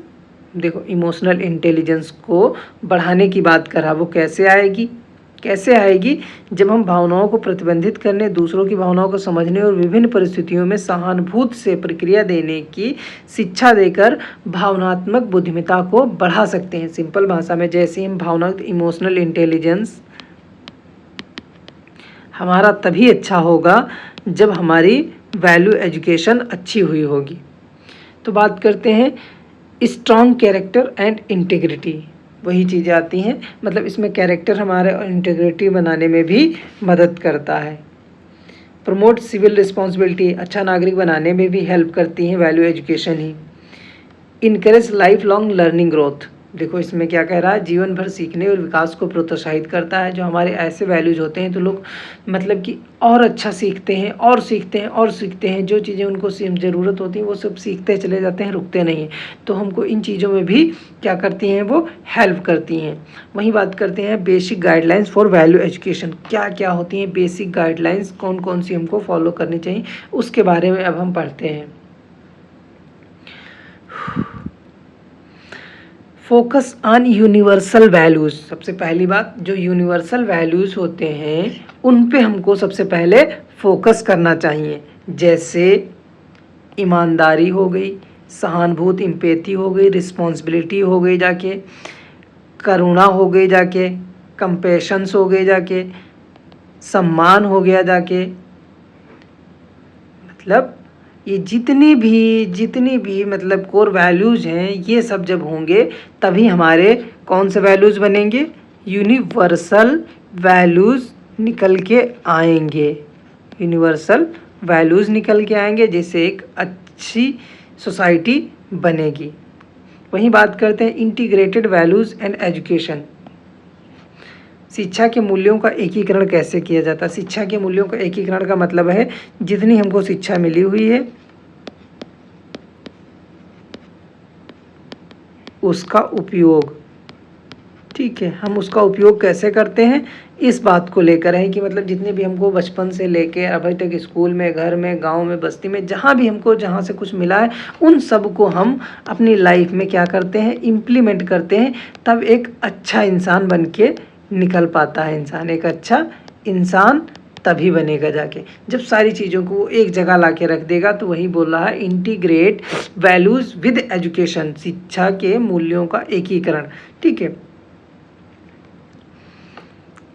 A: देखो इमोशनल इंटेलिजेंस को बढ़ाने की बात करा, वो कैसे आएगी? कैसे आएगी? जब हम भावनाओं को प्रतिबंधित करने, दूसरों की भावनाओं को समझने और विभिन्न परिस्थितियों में सहानुभूति से प्रतिक्रिया देने की शिक्षा देकर भावनात्मक बुद्धिमत्ता को बढ़ा सकते हैं। सिंपल भाषा में, जैसे हम भावनात्मक इमोशनल इंटेलिजेंस हमारा तभी अच्छा होगा जब हमारी वैल्यू एजुकेशन अच्छी हुई होगी। तो बात करते हैं स्ट्रॉन्ग कैरेक्टर एंड इंटीग्रिटी, वही चीज़ें आती हैं, मतलब इसमें कैरेक्टर हमारे और इंटीग्रिटी बनाने में भी मदद करता है। प्रमोट सिविल रिस्पॉन्सिबिलिटी, अच्छा नागरिक बनाने में भी हेल्प करती हैं वैल्यू एजुकेशन ही। Encourage life long learning growth, देखो इसमें क्या कह रहा है, जीवन भर सीखने और विकास को प्रोत्साहित करता है। जो हमारे ऐसे वैल्यूज होते हैं तो लोग मतलब कि और अच्छा सीखते हैं और सीखते हैं और सीखते हैं, जो चीज़ें उनको ज़रूरत होती हैं वो सब सीखते चले जाते हैं, रुकते नहीं हैं। तो हमको इन चीज़ों में भी क्या करती हैं, वो हेल्प करती हैं। वहीं बात करते हैं basic guidelines for value education, क्या क्या होती हैं बेसिक गाइडलाइंस, कौन कौन सी हमको फॉलो करनी चाहिए, उसके बारे में अब हम पढ़ते हैं। फोकस ऑन यूनिवर्सल वैल्यूज़, सबसे पहली बात जो यूनिवर्सल वैल्यूज़ होते हैं उन पे हमको सबसे पहले फोकस करना चाहिए। जैसे ईमानदारी हो गई, सहानुभूति एम्पैथी हो गई, रिस्पॉन्सिबिलिटी हो गई जाके, करुणा हो गई जाके, कंपैशंस हो गए जाके, सम्मान हो गया जाके, मतलब ये जितनी भी मतलब कोर वैल्यूज़ हैं, ये सब जब होंगे तभी हमारे कौन से वैल्यूज़ बनेंगे, यूनिवर्सल वैल्यूज़ निकल के आएंगे, यूनिवर्सल वैल्यूज़ निकल के आएंगे, जिससे एक अच्छी सोसाइटी बनेगी। वहीं बात करते हैं इंटीग्रेटेड वैल्यूज़ एंड एजुकेशन, शिक्षा के मूल्यों का एकीकरण कैसे किया जाता है। शिक्षा के मूल्यों का एकीकरण का मतलब है जितनी हमको शिक्षा मिली हुई है उसका उपयोग, ठीक है, हम उसका उपयोग कैसे करते हैं इस बात को लेकर है कि मतलब जितने भी हमको बचपन से लेके अभी तक स्कूल में, घर में, गांव में, बस्ती में, जहाँ भी हमको जहाँ से कुछ मिला है उन सब को हम अपनी लाइफ में क्या करते हैं, इम्प्लीमेंट करते हैं, तब एक अच्छा इंसान बन के निकल पाता है। इंसान एक अच्छा इंसान तभी बनेगा जाके जब सारी चीज़ों को एक जगह ला के रख देगा। तो वही बोल रहा है इंटीग्रेट वैल्यूज़ विद एजुकेशन, शिक्षा के मूल्यों का एकीकरण, ठीक है।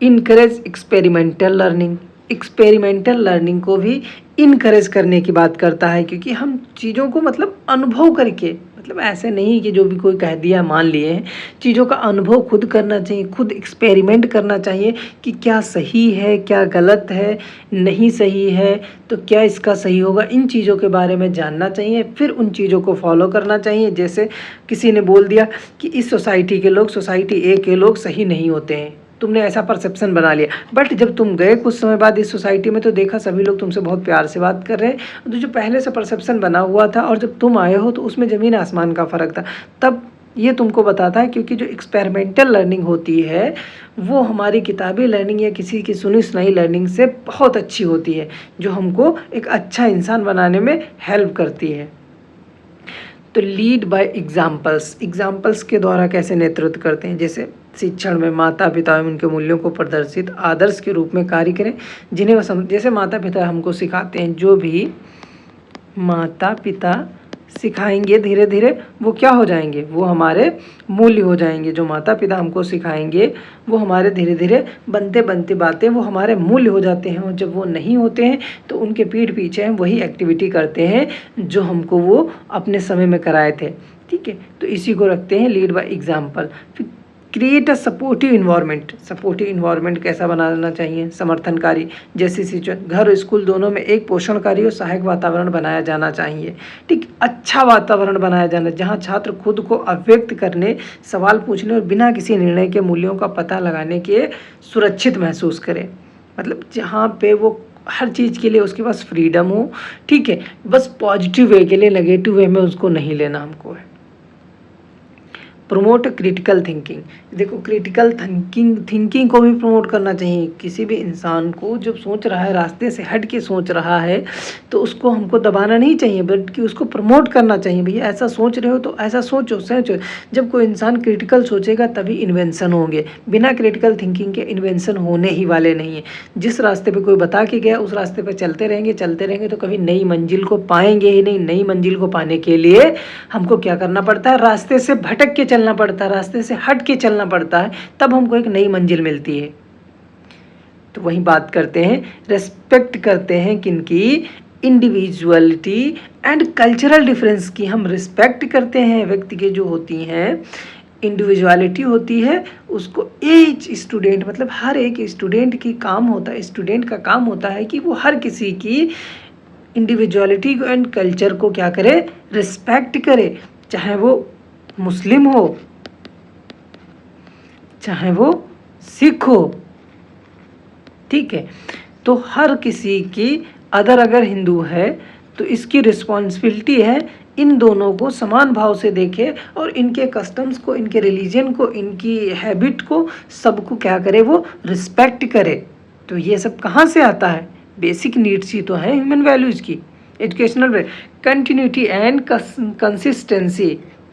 A: Encourage experimental learning, experimental learning को भी इनकरेज करने की बात करता है, क्योंकि हम चीज़ों को मतलब अनुभव करके, मतलब ऐसे नहीं कि जो भी कोई कह दिया मान लिए हैं, चीज़ों का अनुभव खुद करना चाहिए, खुद एक्सपेरिमेंट करना चाहिए कि क्या सही है, क्या गलत है, नहीं सही है तो क्या इसका सही होगा, इन चीज़ों के बारे में जानना चाहिए, फिर उन चीज़ों को फॉलो करना चाहिए। जैसे किसी ने बोल दिया कि इस सोसाइटी के लोग, सोसाइटी ए के लोग सही नहीं होते हैं, तुमने ऐसा परसेप्शन बना लिया, बट जब तुम गए कुछ समय बाद इस सोसाइटी में तो देखा सभी लोग तुमसे बहुत प्यार से बात कर रहे हैं, तो जो पहले से परसेप्शन बना हुआ था और जब तुम आए हो तो उसमें ज़मीन आसमान का फ़र्क था। तब ये तुमको बताता है, क्योंकि जो एक्सपेरिमेंटल लर्निंग होती है वो हमारी किताबी लर्निंग या किसी की सुनी सुनाई लर्निंग से बहुत अच्छी होती है, जो हमको एक अच्छा इंसान बनाने में हेल्प करती है। तो लीड बाय एग्जाम्पल्स, एग्जाम्पल्स के द्वारा कैसे नेतृत्व करते हैं, जैसे शिक्षण में माता पिता एवं उनके मूल्यों को प्रदर्शित आदर्श के रूप में कार्य करें, जिन्हें वह जैसे माता पिता हमको सिखाते हैं, जो भी माता पिता सिखाएंगे धीरे धीरे वो क्या हो जाएंगे, वो हमारे मूल्य हो जाएंगे। जो माता पिता हमको सिखाएंगे वो हमारे धीरे धीरे बनते बनते बातें वो हमारे मूल्य हो जाते हैं, और जब वो नहीं होते हैं तो उनके पीठ पीछे हम वही एक्टिविटी करते हैं जो हमको वो अपने समय में कराए थे, ठीक है। तो इसी को रखते हैं लीड बाय एग्जाम्पल। फिर create a supportive environment, supportive environment कैसा बनाना चाहिए, समर्थनकारी, जैसे सिचुएशन घर और स्कूल दोनों में एक पोषणकारी और सहायक वातावरण बनाया जाना चाहिए, ठीक, अच्छा वातावरण बनाया जाना जहां छात्र खुद को अभिव्यक्त करने, सवाल पूछने और बिना किसी निर्णय के मूल्यों का पता लगाने के सुरक्षित महसूस करें। मतलब जहाँ पे वो हर चीज़ के लिए उसके पास फ्रीडम हो, ठीक है, बस पॉजिटिव वे के लिए, नेगेटिव वे में उसको नहीं लेना हमको है। Promote critical thinking. देखो क्रिटिकल थिंकिंग को भी प्रमोट करना चाहिए। किसी भी इंसान को जब सोच रहा है, रास्ते से हट के सोच रहा है, तो उसको हमको दबाना नहीं चाहिए, बल्कि उसको प्रमोट करना चाहिए। भैया ऐसा सोच रहे हो तो ऐसा सोचो। जब कोई इंसान क्रिटिकल सोचेगा तभी इन्वेंशन होंगे, बिना क्रिटिकल थिंकिंग के इन्वेंशन होने ही वाले नहीं है। जिस रास्ते पे कोई बता के गया उस रास्ते पे चलते रहेंगे तो कभी नई मंजिल को पाएंगे ही नहीं। नई मंजिल को पाने के लिए हमको क्या करना पड़ता है, रास्ते से भटक के चलना पड़ता है, रास्ते से हट के चलना पड़ता है, तब हमको एक नई मंजिल मिलती है। तो वही बात करते हैं, रेस्पेक्ट करते हैं किनकी, इंडिविजुअलिटी एंड कल्चरल डिफरेंस की हम रिस्पेक्ट करते हैं। व्यक्ति के जो होती हैं इंडिविजुअलिटी होती है, उसको एच स्टूडेंट मतलब हर एक स्टूडेंट की काम होता है, स्टूडेंट का काम होता है कि वो हर किसी की इंडिविजुअलिटी एंड कल्चर को क्या करे, रिस्पेक्ट करे। चाहे वो मुस्लिम हो, चाहे वो सिख हो, ठीक है। तो हर किसी की अगर हिंदू है तो इसकी रिस्पॉन्सिबिलिटी है इन दोनों को समान भाव से देखे और इनके कस्टम्स को, इनके रिलीजन को, इनकी हैबिट को, सबको क्या करे, वो रिस्पेक्ट करे। तो ये सब कहाँ से आता है, बेसिक नीड्स ही तो है ह्यूमन वैल्यूज़ की। एजुकेशनल कंटिन्यूटी एंड कंसिस्टेंसी,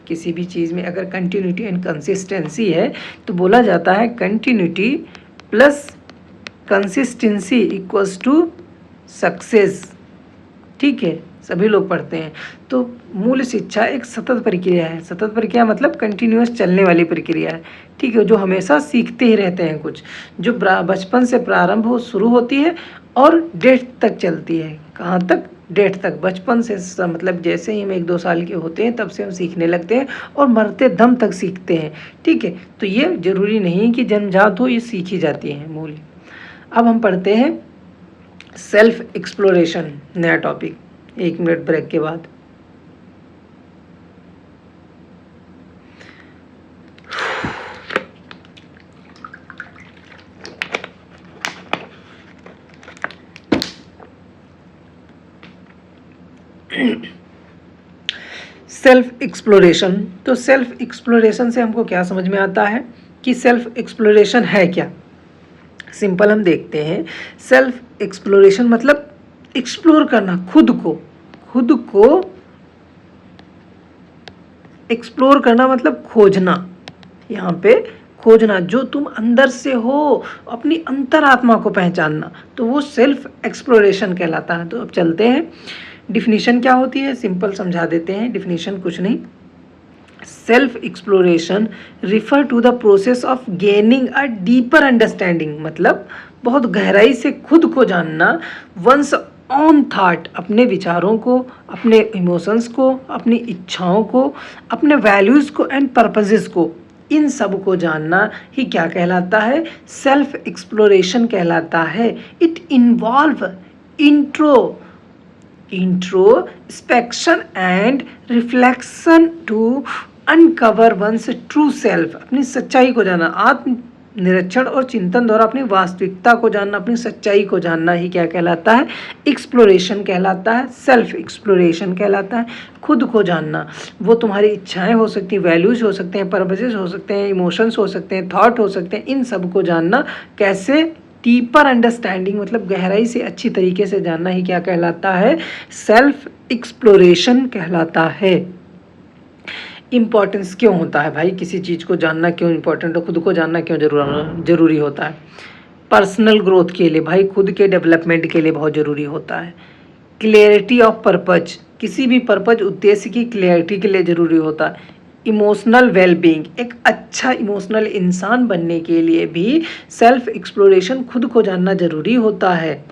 A: किसी भी चीज़ में अगर कंटिन्यूटी एंड कंसिस्टेंसी है तो बोला जाता है continuity plus consistency equals to success, ठीक है, सभी लोग पढ़ते हैं। तो मूल शिक्षा एक सतत प्रक्रिया है। सतत प्रक्रिया मतलब कंटिन्यूअस चलने वाली प्रक्रिया है, ठीक है, जो हमेशा सीखते ही रहते हैं कुछ, जो बचपन से प्रारंभ हो शुरू होती है और डेथ तक चलती है। कहाँ तक, डेथ तक। बचपन से मतलब जैसे ही हम 1-2 साल के होते हैं तब से हम सीखने लगते हैं और मरते दम तक सीखते हैं, ठीक है। तो ये जरूरी नहीं कि जन्मजात हो, ये सीखी जाती है मूल। अब हम पढ़ते हैं सेल्फ एक्सप्लोरेशन, नया टॉपिक, 1 मिनट ब्रेक के बाद। सेल्फ एक्सप्लोरेशन, तो सेल्फ एक्सप्लोरेशन से हमको क्या समझ में आता है कि सेल्फ एक्सप्लोरेशन है क्या। सिंपल हम देखते हैं, सेल्फ एक्सप्लोरेशन मतलब एक्सप्लोर करना, खुद को एक्सप्लोर करना मतलब खोजना। यहाँ पे खोजना, जो तुम अंदर से हो, अपनी अंतरात्मा को पहचानना, तो वो सेल्फ एक्सप्लोरेशन कहलाता है। तो अब चलते हैं, डिफिनीशन क्या होती है, सिंपल समझा देते हैं। डिफिनीशन कुछ नहीं, self exploration refer to the process of gaining a deeper understanding, मतलब बहुत गहराई से खुद को जानना, वंस ऑन थॉट, अपने विचारों को, अपने इमोशंस को, अपनी इच्छाओं को, अपने वैल्यूज़ को एंड पर्पसेस को, इन सब को जानना ही क्या कहलाता है, सेल्फ एक्सप्लोरेशन कहलाता है। It involve introspection and reflection to uncover one's true self, अपनी सच्चाई को जानना, आत्म निरीक्षण और चिंतन द्वारा अपनी वास्तविकता को जानना, अपनी सच्चाई को जानना ही क्या कहलाता है, एक्सप्लोरेशन कहलाता है, सेल्फ एक्सप्लोरेशन कहलाता है। खुद को जानना, वो तुम्हारी इच्छाएं हो सकती हैं, वैल्यूज हो सकते हैं, पर्पसेस हो सकते हैं, इमोशंस हो सकते हैं, थॉट हो सकते हैं, इन सब को जानना कैसे, डीपर अंडरस्टैंडिंग मतलब गहराई से अच्छी तरीके से जानना ही क्या कहलाता है, सेल्फ एक्सप्लोरेशन कहलाता है। इम्पॉर्टेंस क्यों होता है भाई, किसी चीज़ को जानना क्यों इम्पोर्टेंट है, खुद को जानना क्यों जरूरी होता है, पर्सनल ग्रोथ के लिए भाई, खुद के डेवलपमेंट के लिए बहुत ज़रूरी होता है। क्लियरिटी ऑफ पर्पज, किसी भी पर्पज उद्देश्य की क्लियरिटी के लिए ज़रूरी होता है। इमोशनल वेलबींग, एक अच्छा इमोशनल इंसान बनने के लिए भी सेल्फ एक्सप्लोरेशन, खुद को जानना ज़रूरी होता है।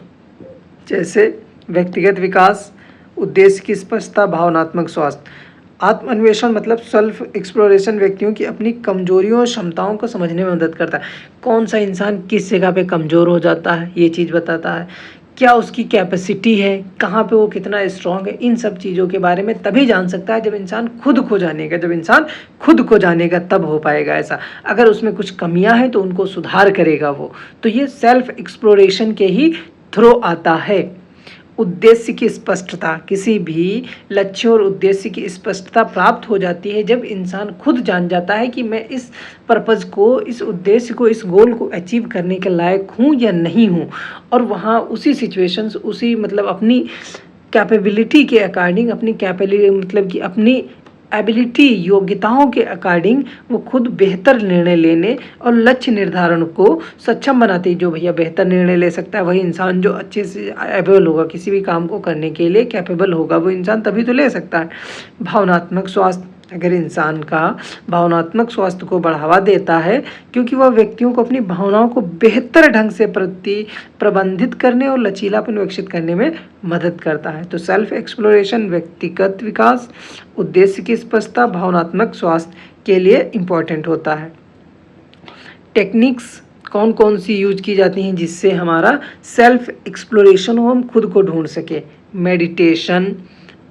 A: जैसे व्यक्तिगत विकास, उद्देश्य की स्पष्टता, भावनात्मक स्वास्थ्य। आत्मान्वेषण मतलब सेल्फ एक्सप्लोरेशन व्यक्तियों की अपनी कमजोरियों और क्षमताओं को समझने में मदद करता है। कौन सा इंसान किस जगह पे कमज़ोर हो जाता है ये चीज़ बताता है, क्या उसकी कैपेसिटी है, कहाँ पे वो कितना स्ट्रांग है, इन सब चीज़ों के बारे में तभी जान सकता है जब इंसान खुद को जानेगा। जब इंसान खुद को जानेगा तब हो पाएगा ऐसा। अगर उसमें कुछ कमियां हैं तो उनको सुधार करेगा वो। तो ये सेल्फ एक्सप्लोरेशन के ही थ्रू आता है। उद्देश्य की स्पष्टता, किसी भी लक्ष्य और उद्देश्य की स्पष्टता प्राप्त हो जाती है जब इंसान खुद जान जाता है कि मैं इस पर्पज़ को, इस उद्देश्य को, इस गोल को अचीव करने के लायक हूँ या नहीं हूँ। और वहाँ उसी सिचुएशंस, उसी मतलब अपनी कैपेबिलिटी के अकॉर्डिंग, अपनी कैपेबिलिटी मतलब कि अपनी एबिलिटी, योग्यताओं के अकॉर्डिंग वो खुद बेहतर निर्णय लेने और लक्ष्य निर्धारण को सक्षम बनाती है। जो भैया बेहतर निर्णय ले सकता है वही इंसान जो अच्छे से एबल होगा, किसी भी काम को करने के लिए कैपेबल होगा, वो इंसान तभी तो ले सकता है। भावनात्मक स्वास्थ्य, अगर इंसान का भावनात्मक स्वास्थ्य को बढ़ावा देता है क्योंकि वह व्यक्तियों को अपनी भावनाओं को बेहतर ढंग से प्रबंधित करने और लचीलापन विकसित करने में मदद करता है। तो सेल्फ एक्सप्लोरेशन व्यक्तिगत विकास, उद्देश्य की स्पष्टता, भावनात्मक स्वास्थ्य के लिए इम्पोर्टेंट होता है। टेक्निक्स कौन कौन सी यूज की जाती हैं जिससे हमारा सेल्फ एक्सप्लोरेशन हो, हम खुद को ढूंढ सके? Meditation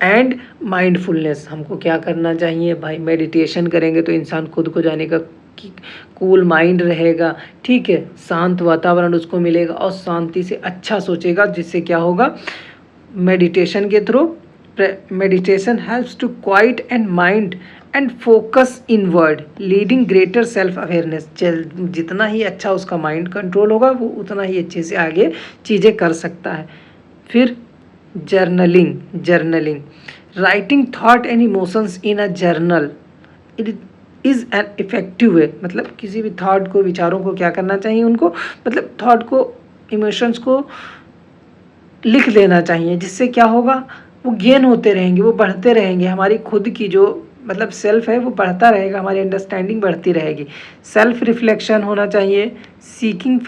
A: and mindfulness. हमको क्या करना चाहिए भाई? मेडिटेशन करेंगे तो इंसान खुद को जाने का कूल माइंड रहेगा, ठीक है, शांत वातावरण उसको मिलेगा और शांति से अच्छा सोचेगा, जिससे क्या होगा? मेडिटेशन के through, meditation helps to quiet and mind and focus inward leading greater self awareness. जितना ही अच्छा उसका माइंड कंट्रोल होगा वो उतना ही अच्छे से आगे चीज़ें कर सकता है। फिर journaling, writing thought and emotions in a journal it is an effective way. मतलब किसी भी थॉट को, विचारों को क्या करना चाहिए? उनको मतलब थॉट को, इमोशंस को लिख लेना चाहिए, जिससे क्या होगा? वो गेन होते रहेंगे, वो बढ़ते रहेंगे, हमारी खुद की जो मतलब सेल्फ है वो बढ़ता रहेगा, हमारी अंडरस्टैंडिंग बढ़ती रहेगी। सेल्फ रिफ्लेक्शन होना चाहिए, सीकिंग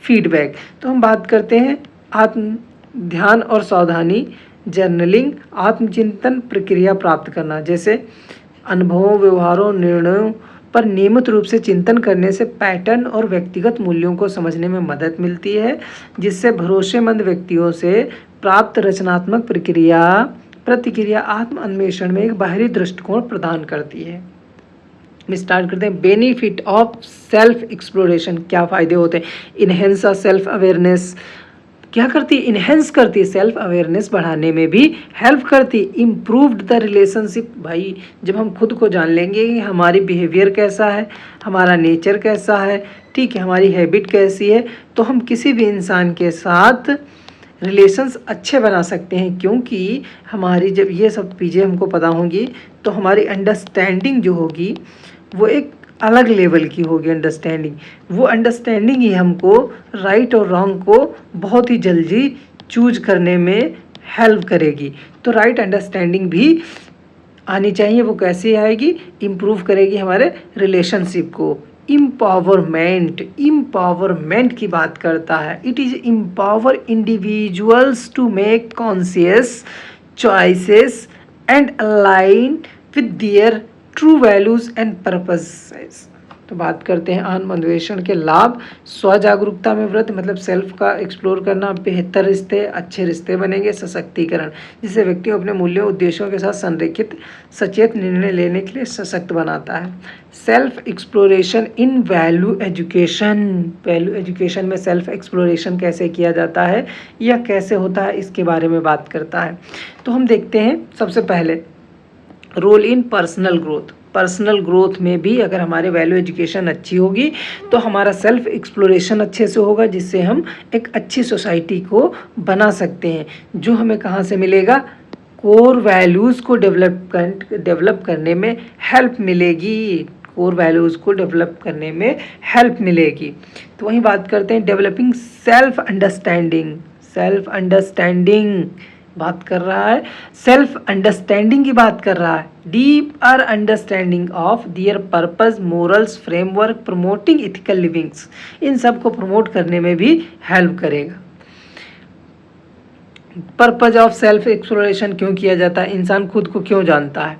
A: फीडबैक। तो हम बात करते हैं आत्म ध्यान और सावधानी, जर्नलिंग, आत्मचिंतन प्रक्रिया प्राप्त करना। जैसे अनुभवों, व्यवहारों, निर्णयों पर नियमित रूप से चिंतन करने से पैटर्न और व्यक्तिगत मूल्यों को समझने में मदद मिलती है, जिससे भरोसेमंद व्यक्तियों से प्राप्त रचनात्मक प्रतिक्रिया आत्म अन्वेषण में एक बाहरी दृष्टिकोण प्रदान करती है। स्टार्ट करते हैं। बेनिफिट ऑफ सेल्फ एक्सप्लोरेशन, क्या फ़ायदे होते हैं? इनहेंस सेल्फ अवेयरनेस, क्या करती है? इन्हेंस करती है, सेल्फ अवेयरनेस बढ़ाने में भी हेल्प करती है। इम्प्रूव्ड द रिलेशनशिप, भाई जब हम खुद को जान लेंगे कि हमारी बिहेवियर कैसा है, हमारा नेचर कैसा है, ठीक है, हमारी हैबिट कैसी है, तो हम किसी भी इंसान के साथ रिलेशंस अच्छे बना सकते हैं। क्योंकि हमारी जब ये सब चीज़ें हमको पता होंगी तो हमारी अंडरस्टैंडिंग जो होगी वो एक अलग लेवल की होगी। वो अंडरस्टैंडिंग ही हमको राइट और रॉन्ग को बहुत ही जल्दी चूज करने में हेल्प करेगी। तो राइट अंडरस्टैंडिंग भी आनी चाहिए। वो कैसे आएगी? इम्प्रूव करेगी हमारे रिलेशनशिप को। इम्पावरमेंट की बात करता है। It is empower individuals to make conscious choices and align with their true values and purposes. तो बात करते हैं आत्म अन्वेषण के लाभ। स्व जागरूकता में वृद्धि, मतलब सेल्फ का एक्सप्लोर करना, बेहतर रिश्ते, अच्छे रिश्ते बनेंगे। सशक्तिकरण, जिससे व्यक्ति अपने मूल्यों, उद्देश्यों के साथ संरेखित सचेत निर्णय लेने के लिए सशक्त बनाता है। सेल्फ एक्सप्लोरेशन इन वैल्यू एजुकेशन में सेल्फ एक्सप्लोरेशन कैसे किया जाता है या कैसे होता है, इसके बारे में बात करता है। तो हम देखते हैं सबसे पहले रोल इन पर्सनल ग्रोथ में भी अगर हमारे वैल्यू एजुकेशन अच्छी होगी तो हमारा सेल्फ एक्सप्लोरेशन अच्छे से होगा, जिससे हम एक अच्छी सोसाइटी को बना सकते हैं। जो हमें कहाँ से मिलेगा? कोर वैल्यूज़ को डेवलप करने में हेल्प मिलेगी। तो वहीं बात करते हैं डेवलपिंग सेल्फ अंडरस्टैंडिंग बात कर रहा है, सेल्फ अंडरस्टैंडिंग की बात कर रहा है। Deeper understanding of their purpose, morals, framework, promoting ethical livings, इन सब को प्रमोट करने में भी हेल्प करेगा। पर्पज ऑफ सेल्फ एक्सप्लोरेशन क्यों किया जाता है? इंसान खुद को क्यों जानता है?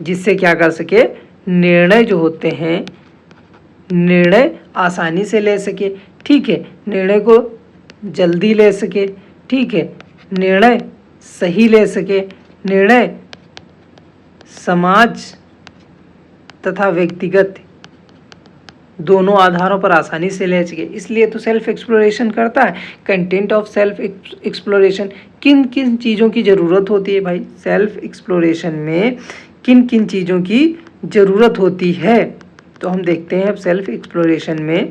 A: जिससे क्या कर सके? निर्णय जो होते हैं, निर्णय आसानी से ले सके, ठीक है, निर्णय को जल्दी ले सके, ठीक है, निर्णय सही ले सके, निर्णय समाज तथा व्यक्तिगत दोनों आधारों पर आसानी से ले सके, इसलिए तो सेल्फ एक्सप्लोरेशन करता है। कंटेंट ऑफ सेल्फ एक्सप्लोरेशन, किन किन चीज़ों की ज़रूरत होती है भाई, सेल्फ एक्सप्लोरेशन में किन किन चीज़ों की ज़रूरत होती है। तो हम देखते हैं अब सेल्फ एक्सप्लोरेशन में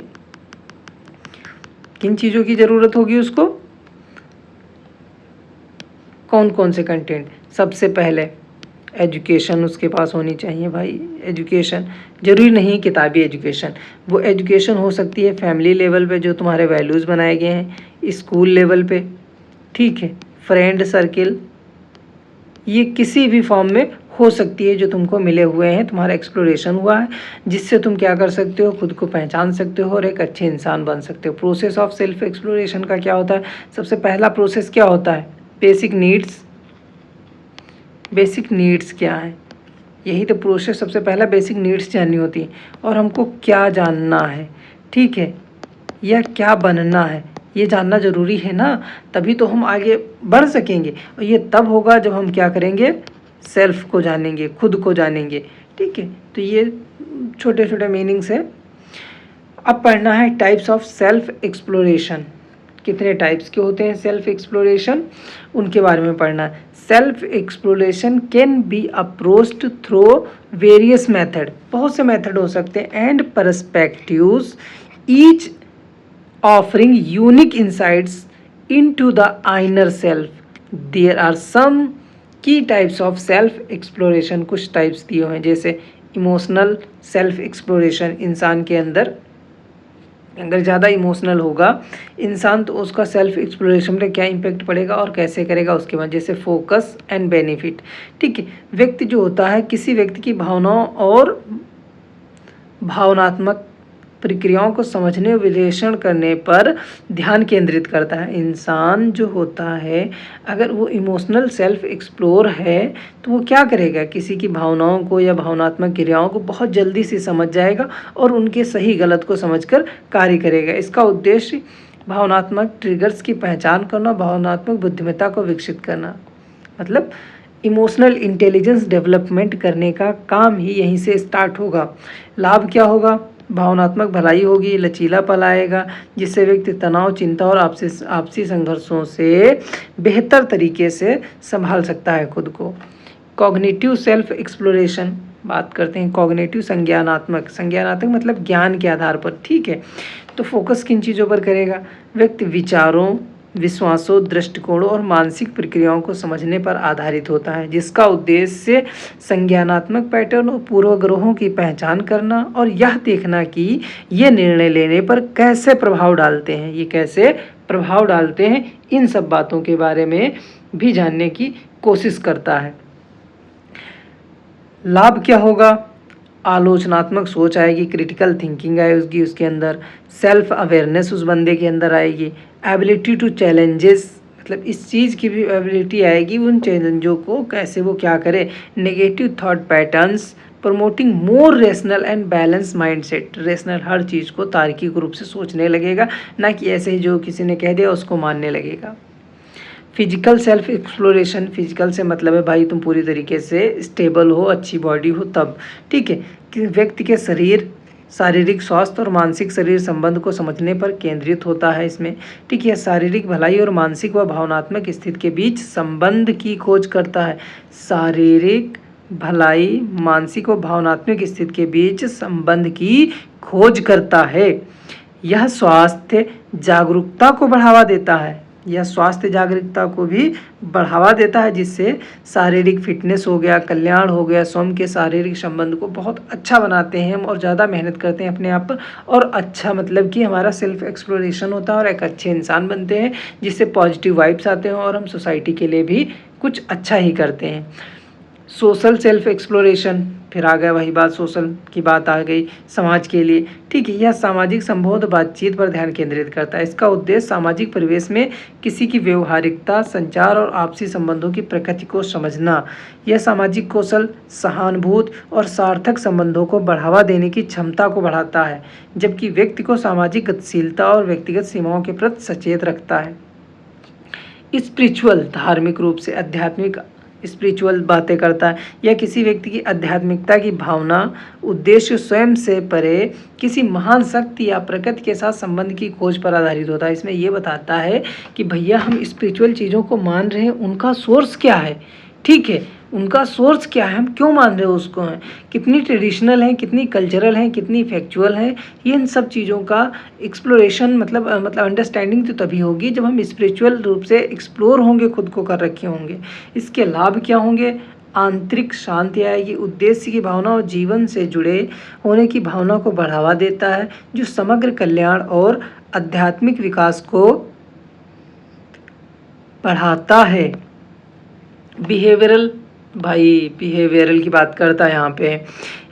A: किन चीज़ों की ज़रूरत होगी उसको, कौन कौन से कंटेंट। सबसे पहले एजुकेशन उसके पास होनी चाहिए भाई। एजुकेशन जरूरी नहीं किताबी एजुकेशन, वो एजुकेशन हो सकती है फैमिली लेवल पे जो तुम्हारे वैल्यूज़ बनाए गए हैं, स्कूल लेवल पे, ठीक है, फ्रेंड सर्किल, ये किसी भी फॉर्म में हो सकती है जो तुमको मिले हुए हैं, तुम्हारा एक्सप्लोरेशन हुआ है, जिससे तुम क्या कर सकते हो, खुद को पहचान सकते हो और एक अच्छे इंसान बन सकते हो। प्रोसेस ऑफ सेल्फ एक्सप्लोरेशन का क्या होता है, सबसे पहला प्रोसेस क्या होता है, बेसिक नीड्स। बेसिक नीड्स क्या है, यही तो प्रोसेस, सबसे पहला बेसिक नीड्स जाननी होती है, और हमको क्या जानना है, ठीक है, या क्या बनना है, ये जानना ज़रूरी है ना, तभी तो हम आगे बढ़ सकेंगे। और ये तब होगा जब हम क्या करेंगे, सेल्फ को जानेंगे, खुद को जानेंगे, ठीक है। तो ये छोटे छोटे मीनिंग्स हैं। अब पढ़ना है टाइप्स ऑफ सेल्फ एक्सप्लोरेशन, कितने टाइप्स के होते हैं सेल्फ एक्सप्लोरेशन, उनके बारे में पढ़ना है। Self exploration can be approached through various method, बहुत से मेथड हो सकते हैं, and perspectives, each offering unique insights into the inner self. There are some key types of self exploration, कुछ टाइप्स दिए हुए हैं, जैसे इमोशनल सेल्फ एक्सप्लोरेशन, इंसान के अंदर अगर ज़्यादा इमोशनल होगा इंसान तो उसका सेल्फ एक्सप्लोरेशन पे क्या इम्पेक्ट पड़ेगा और कैसे करेगा उसके बाद, जैसे फोकस एंड बेनिफिट, ठीक है। व्यक्ति जो होता है किसी व्यक्ति की भावनाओं और भावनात्मक प्रक्रियाओं को समझने और विश्लेषण करने पर ध्यान केंद्रित करता है। इंसान जो होता है अगर वो इमोशनल सेल्फ एक्सप्लोर है तो वो क्या करेगा, किसी की भावनाओं को या भावनात्मक क्रियाओं को बहुत जल्दी से समझ जाएगा और उनके सही गलत को समझकर कार्य करेगा। इसका उद्देश्य भावनात्मक ट्रिगर्स की पहचान करना, भावनात्मक बुद्धिमत्ता को विकसित करना, मतलब इमोशनल इंटेलिजेंस डेवलपमेंट करने का काम ही यहीं से स्टार्ट होगा। लाभ क्या होगा, भावनात्मक भलाई होगी, लचीलापन आएगा, जिससे व्यक्ति तनाव, चिंता और आपसी संघर्षों से बेहतर तरीके से संभाल सकता है खुद को। कॉग्निटिव सेल्फ एक्सप्लोरेशन बात करते हैं, कॉग्निटिव संज्ञानात्मक, संज्ञानात्मक मतलब ज्ञान के आधार पर, ठीक है। तो फोकस किन चीज़ों पर करेगा, व्यक्ति विचारों, विश्वासों, दृष्टिकोणों और मानसिक प्रक्रियाओं को समझने पर आधारित होता है, जिसका उद्देश्य संज्ञानात्मक पैटर्न और पूर्वाग्रहों की पहचान करना और यह देखना कि ये निर्णय लेने पर कैसे प्रभाव डालते हैं, ये कैसे प्रभाव डालते हैं, इन सब बातों के बारे में भी जानने की कोशिश करता है। लाभ क्या होगा, आलोचनात्मक सोच आएगी, क्रिटिकल थिंकिंग आएगी उसके अंदर, सेल्फ अवेयरनेस उस बंदे के अंदर आएगी, एबिलिटी टू चैलेंजेस, मतलब इस चीज़ की भी एबिलिटी आएगी उन चैलेंजों को कैसे वो क्या करे, negative thought patterns, promoting more rational and balance mindset, rational हर चीज़ को तार्किक रूप से सोचने लगेगा, ना कि ऐसे ही जो किसी ने कह दिया उसको मानने लगेगा। फिजिकल सेल्फ एक्सप्लोरेशन, फिजिकल से मतलब है भाई तुम पूरी तरीके से स्टेबल हो, अच्छी बॉडी हो तब, ठीक है, कि व्यक्ति के शरीर, शारीरिक स्वास्थ्य और मानसिक शरीर संबंध को समझने पर केंद्रित होता है इसमें, ठीक है। शारीरिक भलाई और मानसिक व भावनात्मक स्थिति के बीच संबंध की खोज करता है, शारीरिक भलाई, मानसिक व भावनात्मक स्थिति के बीच संबंध की खोज करता है। यह स्वास्थ्य जागरूकता को बढ़ावा देता है, यह स्वास्थ्य जागरूकता को भी बढ़ावा देता है, जिससे शारीरिक फिटनेस हो गया, कल्याण हो गया, स्वयं के शारीरिक संबंध को बहुत अच्छा बनाते हैं हम और ज़्यादा मेहनत करते हैं अपने आप पर, और अच्छा मतलब कि हमारा सेल्फ एक्सप्लोरेशन होता है और एक अच्छे इंसान बनते हैं, जिससे पॉजिटिव वाइब्स आते हैं और हम सोसाइटी के लिए भी कुछ अच्छा ही करते हैं। सोशल सेल्फ एक्सप्लोरेशन, फिर आ गया वही बात, सोशल की बात आ गई, समाज के लिए, ठीक है। यह सामाजिक संबोध बातचीत पर ध्यान केंद्रित करता है, इसका उद्देश्य सामाजिक परिवेश में किसी की व्यवहारिकता, संचार और आपसी संबंधों की प्रकृति को समझना। यह सामाजिक कौशल, सहानुभूति और सार्थक संबंधों को बढ़ावा देने की क्षमता को बढ़ाता है, जबकि व्यक्ति को सामाजिक गतिशीलता और व्यक्तिगत सीमाओं के प्रति सचेत रखता है। स्पिरिचुअल, धार्मिक रूप से, आध्यात्मिक स्पिरिचुअल बातें करता है, या किसी व्यक्ति की आध्यात्मिकता की भावना उद्देश्य स्वयं से परे किसी महान शक्ति या प्रकृति के साथ संबंध की खोज पर आधारित होता है। इसमें ये बताता है कि भैया हम स्पिरिचुअल चीज़ों को मान रहे हैं, उनका सोर्स क्या है, ठीक है, उनका सोर्स क्या है, हम क्यों मान रहे हो उसको हैं, कितनी ट्रेडिशनल है, कितनी कल्चरल है, कितनी फैक्चुअल है। ये इन सब चीज़ों का एक्सप्लोरेशन मतलब अंडरस्टैंडिंग तो तभी होगी जब हम स्पिरिचुअल रूप से एक्सप्लोर होंगे, खुद को कर रखे होंगे। इसके लाभ क्या होंगे? आंतरिक शांति आएगी, उद्देश्य की भावना और जीवन से जुड़े होने की भावना को बढ़ावा देता है, जो समग्र कल्याण और आध्यात्मिक विकास को बढ़ाता है। बिहेवियरल की बात करता है यहाँ पे।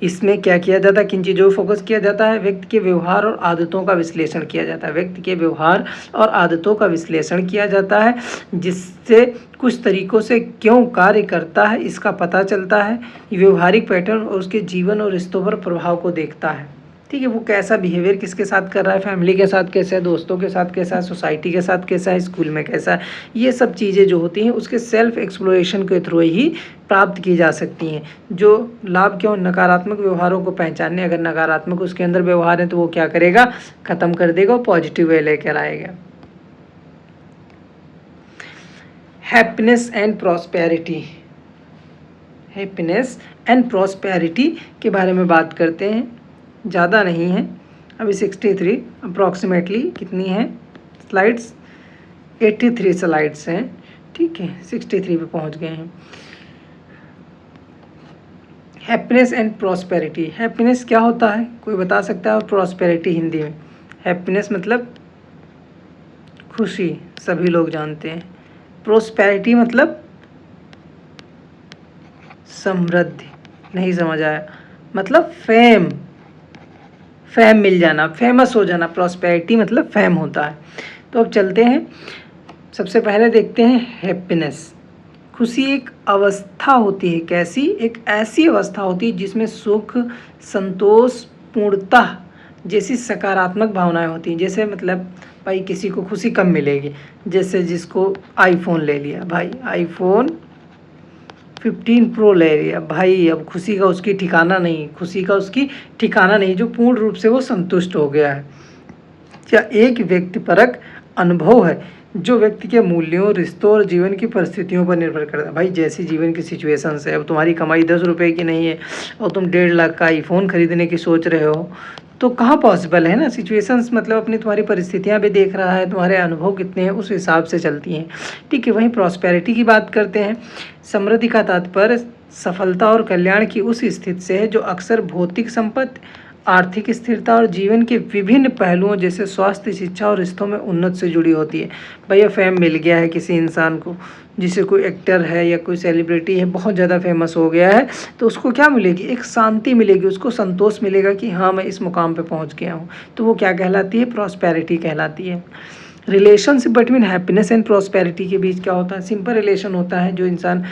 A: इसमें क्या किया जाता है, किन चीज़ों पर फोकस किया जाता है? व्यक्ति के व्यवहार और आदतों का विश्लेषण किया जाता है। व्यक्ति के व्यवहार और आदतों का विश्लेषण किया जाता है, जिससे कुछ तरीकों से क्यों कार्य करता है इसका पता चलता है। व्यवहारिक पैटर्न और उसके जीवन और रिश्तों पर प्रभाव को देखता है, ठीक है, वो कैसा बिहेवियर किसके साथ कर रहा है, फैमिली के साथ कैसा है, दोस्तों के साथ कैसा है, सोसाइटी के साथ कैसा है, स्कूल में कैसा है। ये सब चीज़ें जो होती हैं उसके सेल्फ एक्सप्लोरेशन के थ्रू ही प्राप्त की जा सकती हैं। जो लाभ क्यों? नकारात्मक व्यवहारों को पहचानने, अगर नकारात्मक उसके अंदर व्यवहार है तो वो क्या करेगा? ख़त्म कर देगा, पॉजिटिव वे लेकर आएगा। Happiness and prosperity, happiness and prosperity के बारे में बात करते हैं। ज़्यादा नहीं है, अभी 63 अप्रॉक्सीमेटली कितनी है स्लाइड्स? 83 स्लाइड्स हैं, ठीक है, 63 पे पहुंच गए हैं। हैप्पीनेस एंड प्रॉस्पेरिटी, हैप्पीनेस क्या होता है कोई बता सकता है? और प्रॉस्पेरिटी हिंदी में, हैप्पीनेस मतलब खुशी, सभी लोग जानते हैं। प्रॉस्पेरिटी मतलब समृद्धि, नहीं समझ आया, मतलब फेम मिल जाना, फेमस हो जाना। प्रॉस्पेरिटी मतलब फेम होता है। तो अब चलते हैं, सबसे पहले देखते हैं हैप्पीनेस। खुशी एक अवस्था होती है, कैसी? एक ऐसी अवस्था होती है जिसमें सुख, संतोष, पूर्णता जैसी सकारात्मक भावनाएं होती हैं। जैसे मतलब भाई किसी को खुशी कब मिलेगी? जैसे जिसको आईफोन ले लिया भाई, आईफोन 15 प्रो ले लिया भाई, अब खुशी का उसकी ठिकाना नहीं, खुशी का उसकी ठिकाना नहीं, जो पूर्ण रूप से वो संतुष्ट हो गया है। क्या एक व्यक्तिपरक अनुभव है जो व्यक्ति के मूल्यों, रिश्तों और जीवन की परिस्थितियों पर निर्भर करता है। भाई जैसी जीवन की सिचुएशन है, अब तुम्हारी कमाई 10 रुपये की नहीं है और तुम 1.5 लाख का आईफोन खरीदने की सोच रहे हो, तो कहाँ पॉसिबल है ना। सिचुएशंस मतलब अपनी तुम्हारी परिस्थितियाँ भी देख रहा है, तुम्हारे अनुभव कितने हैं उस हिसाब से चलती हैं, ठीक है। वहीं प्रॉस्पेरिटी की बात करते हैं। समृद्धि का तात्पर्य सफलता और कल्याण की उस स्थिति से है जो अक्सर भौतिक संपत्ति, आर्थिक स्थिरता और जीवन के विभिन्न पहलुओं जैसे स्वास्थ्य, शिक्षा और रिश्तों में उन्नत से जुड़ी होती है। भैया फेम मिल गया है किसी इंसान को, जिसे कोई एक्टर है या कोई सेलिब्रिटी है बहुत ज़्यादा फेमस हो गया है, तो उसको क्या मिलेगी? एक शांति मिलेगी, उसको संतोष मिलेगा कि हाँ मैं इस मुकाम पे पहुंच गया हूँ। तो वो क्या कहलाती है? प्रॉस्पेरिटी कहलाती है। Relationship between happiness and prosperity के बीच क्या होता है? सिंपल रिलेशन होता है। जो इंसान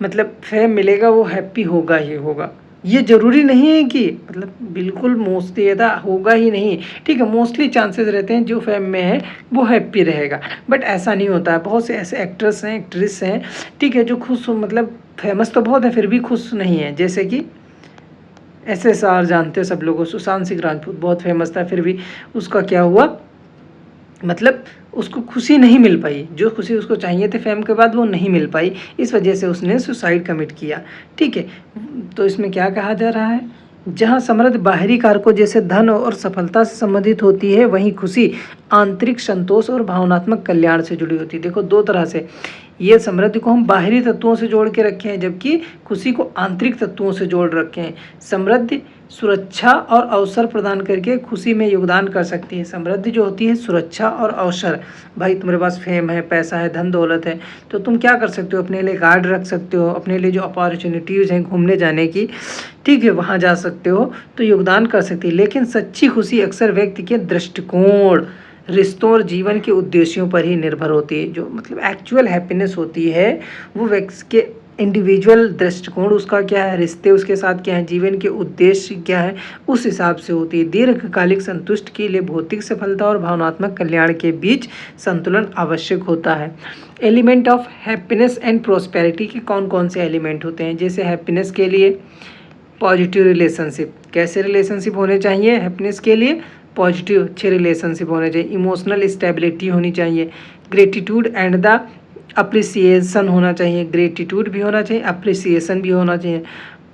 A: मतलब फेम मिलेगा वो हैप्पी होगा ही होगा। ये ज़रूरी नहीं है कि मतलब बिल्कुल मोस्टली ऐसा होगा ही नहीं, ठीक है, मोस्टली चांसेस रहते हैं जो फेम में है वो हैप्पी रहेगा, बट ऐसा नहीं होता है। बहुत से ऐसे एक्टर्स हैं, एक्ट्रेस हैं, ठीक है, जो खुश मतलब फेमस तो बहुत है फिर भी खुश नहीं है। जैसे कि SSR जानते हो सब लोगों, सुशांत सिंह राजपूत बहुत फेमस था, फिर भी उसका क्या हुआ, मतलब उसको खुशी नहीं मिल पाई, जो खुशी उसको चाहिए थे फेम के बाद वो नहीं मिल पाई, इस वजह से उसने सुसाइड कमिट किया, ठीक है। तो इसमें क्या कहा जा रहा है? जहाँ समृद्ध बाहरी कारकों जैसे धन और सफलता से संबंधित होती है, वहीं खुशी आंतरिक संतोष और भावनात्मक कल्याण से जुड़ी होती है। देखो दो तरह से ये समृद्धि को हम बाहरी तत्वों से जोड़ के रखे हैं, जबकि खुशी को आंतरिक तत्वों से जोड़ रखे हैं। समृद्धि सुरक्षा और अवसर प्रदान करके खुशी में योगदान कर सकती है। समृद्धि जो होती है सुरक्षा और अवसर, भाई तुम्हारे पास फेम है, पैसा है, धन दौलत है, तो तुम क्या कर सकते हो? अपने लिए गार्ड रख सकते हो, अपने लिए जो अपॉर्चुनिटीज़ हैं घूमने जाने की, ठीक है, वहाँ जा सकते हो, तो योगदान कर सकती है। लेकिन सच्ची खुशी अक्सर व्यक्ति के दृष्टिकोण, रिश्तों और जीवन के उद्देश्यों पर ही निर्भर होती है। जो मतलब एक्चुअल हैप्पीनेस होती है वो व्यक्ति के इंडिविजुअल दृष्टिकोण उसका क्या है, रिश्ते उसके साथ क्या है, जीवन के उद्देश्य क्या है, उस हिसाब से होती है। दीर्घकालिक संतुष्टि के लिए भौतिक सफलता और भावनात्मक कल्याण के बीच संतुलन आवश्यक होता है। Element of happiness and prosperity के कौन कौन से एलिमेंट होते हैं? जैसे हैप्पीनेस के लिए पॉजिटिव रिलेशनशिप, कैसे रिलेशनशिप होने चाहिए हैप्पीनेस के लिए? पॉजिटिव अच्छे रिलेशनशिप होने चाहिए। इमोशनल स्टेबिलिटी होनी चाहिए। ग्रेटिट्यूड एंड द अप्रिसिएशन होना चाहिए, ग्रेटिट्यूड भी होना चाहिए, अप्रिसिएशन भी होना चाहिए।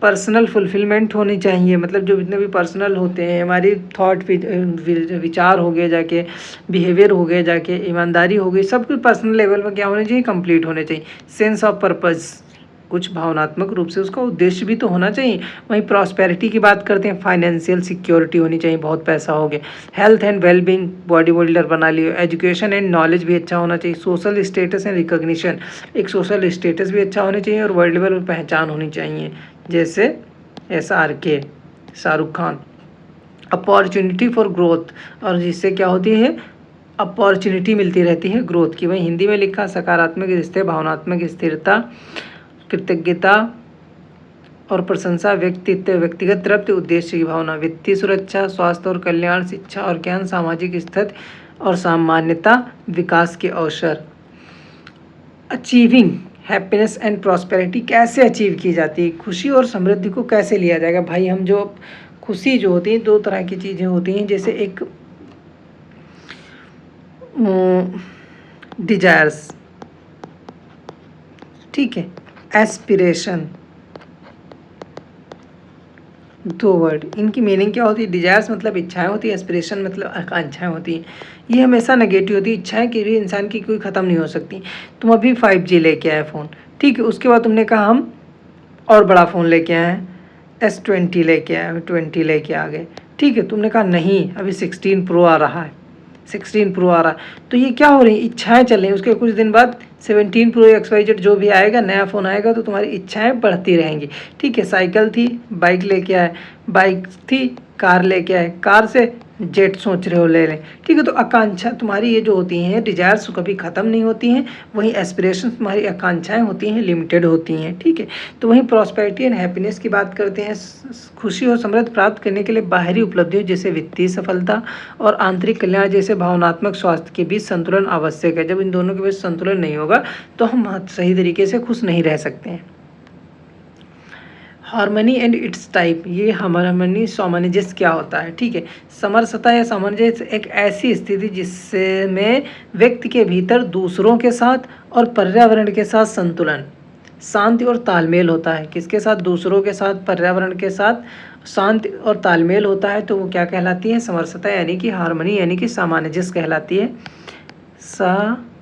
A: पर्सनल फुलफिलमेंट होनी चाहिए, मतलब जो जितने भी पर्सनल होते हैं हमारी थॉट, विचार हो गए जाके, बिहेवियर हो गए जाके, ईमानदारी हो गई, सब कुछ पर्सनल लेवल पर क्या होने चाहिए, कंप्लीट होने चाहिए। सेंस ऑफ पर्पस, कुछ भावनात्मक रूप से उसका उद्देश्य भी तो होना चाहिए। वहीं प्रॉस्पेरिटी की बात करते हैं, फाइनेंशियल सिक्योरिटी होनी चाहिए, बहुत पैसा हो गया। Health and wellbeing, body builder बना लियो। एजुकेशन एंड नॉलेज भी अच्छा होना चाहिए। सोशल स्टेटस एंड रिकॉग्निशन, एक सोशल स्टेटस भी अच्छा होना चाहिए और वर्ल्ड लेवल पर पहचान होनी चाहिए, जैसे SRK, Shahrukh Khan. Opportunity for growth, और जिससे क्या होती है, अपॉर्चुनिटी मिलती रहती है ग्रोथ की। वहीं हिंदी में लिखा सकारात्मक रिश्ते, भावनात्मक स्थिरता, कृतज्ञता और प्रशंसा, व्यक्तित्व, व्यक्तिगत तृप्ति, उद्देश्य की भावना, वित्तीय सुरक्षा, स्वास्थ्य और कल्याण, शिक्षा और ज्ञान, सामाजिक स्थिति और सामान्यता, विकास के अवसर। अचीविंग हैप्पीनेस एंड प्रॉस्पेरिटी कैसे अचीव की जाती है? खुशी और समृद्धि को कैसे लिया जाएगा? भाई हम जो खुशी जो होती है, दो तरह की चीज़ें होती हैं, जैसे एक डिजायर्स, ठीक है, एस्पिरेशन, दो वर्ड, इनकी मीनिंग क्या होती है? डिजायर्स मतलब इच्छाएं होती है, एस्पिरेशन मतलब आकांक्षाएं होती हैं। ये हमेशा नेगेटिव होती है। इच्छाएं कि भी इंसान की कोई ख़त्म नहीं हो सकती। तुम अभी 5G लेके आए फ़ोन, ठीक है, उसके बाद तुमने कहा हम और बड़ा फ़ोन लेके आए हैं, S20 लेके आए, 20 लेके आ गए, ठीक है, तुमने कहा नहीं अभी 16 प्रो आ रहा है, 16 प्रो आ रहा है, तो ये क्या हो रही है? इच्छाएं चल रही हैं। उसके कुछ दिन बाद 17 प्रो XYZ जो भी आएगा, नया फ़ोन आएगा, तो तुम्हारी इच्छाएं बढ़ती रहेंगी, ठीक है। साइकिल थी, बाइक लेके आए, बाइक थी, कार लेके आए, कार से जेट सोच रहे हो ले लें, ठीक है। तो आकांक्षा तुम्हारी ये जो होती हैं, डिजायर्स कभी ख़त्म नहीं होती हैं। वहीं एस्पिरेशन तुम्हारी आकांक्षाएं होती हैं, लिमिटेड होती हैं, ठीक है। तो वहीं प्रॉस्पेरिटी एंड हैप्पीनेस की बात करते हैं। खुशी और समृद्धि प्राप्त करने के लिए बाहरी उपलब्धियों जैसे वित्तीय सफलता और आंतरिक कल्याण जैसे भावनात्मक स्वास्थ्य के बीच संतुलन आवश्यक है। जब इन दोनों के बीच संतुलन नहीं होगा तो हम सही तरीके से खुश नहीं रह सकते हैं। हार्मनी एंड इट्स टाइप, ये हार्मनी सामंजस्य क्या होता है, ठीक है। समरसता या सामंजस्य एक ऐसी स्थिति जिसमें व्यक्ति के भीतर दूसरों के साथ और पर्यावरण के साथ संतुलन, शांति और तालमेल होता है। किसके साथ? दूसरों के साथ, पर्यावरण के साथ शांति और तालमेल होता है, तो वो क्या कहलाती है? समरसता, यानी कि हार्मनी, यानी कि सामंजस्य कहलाती है। सामान्य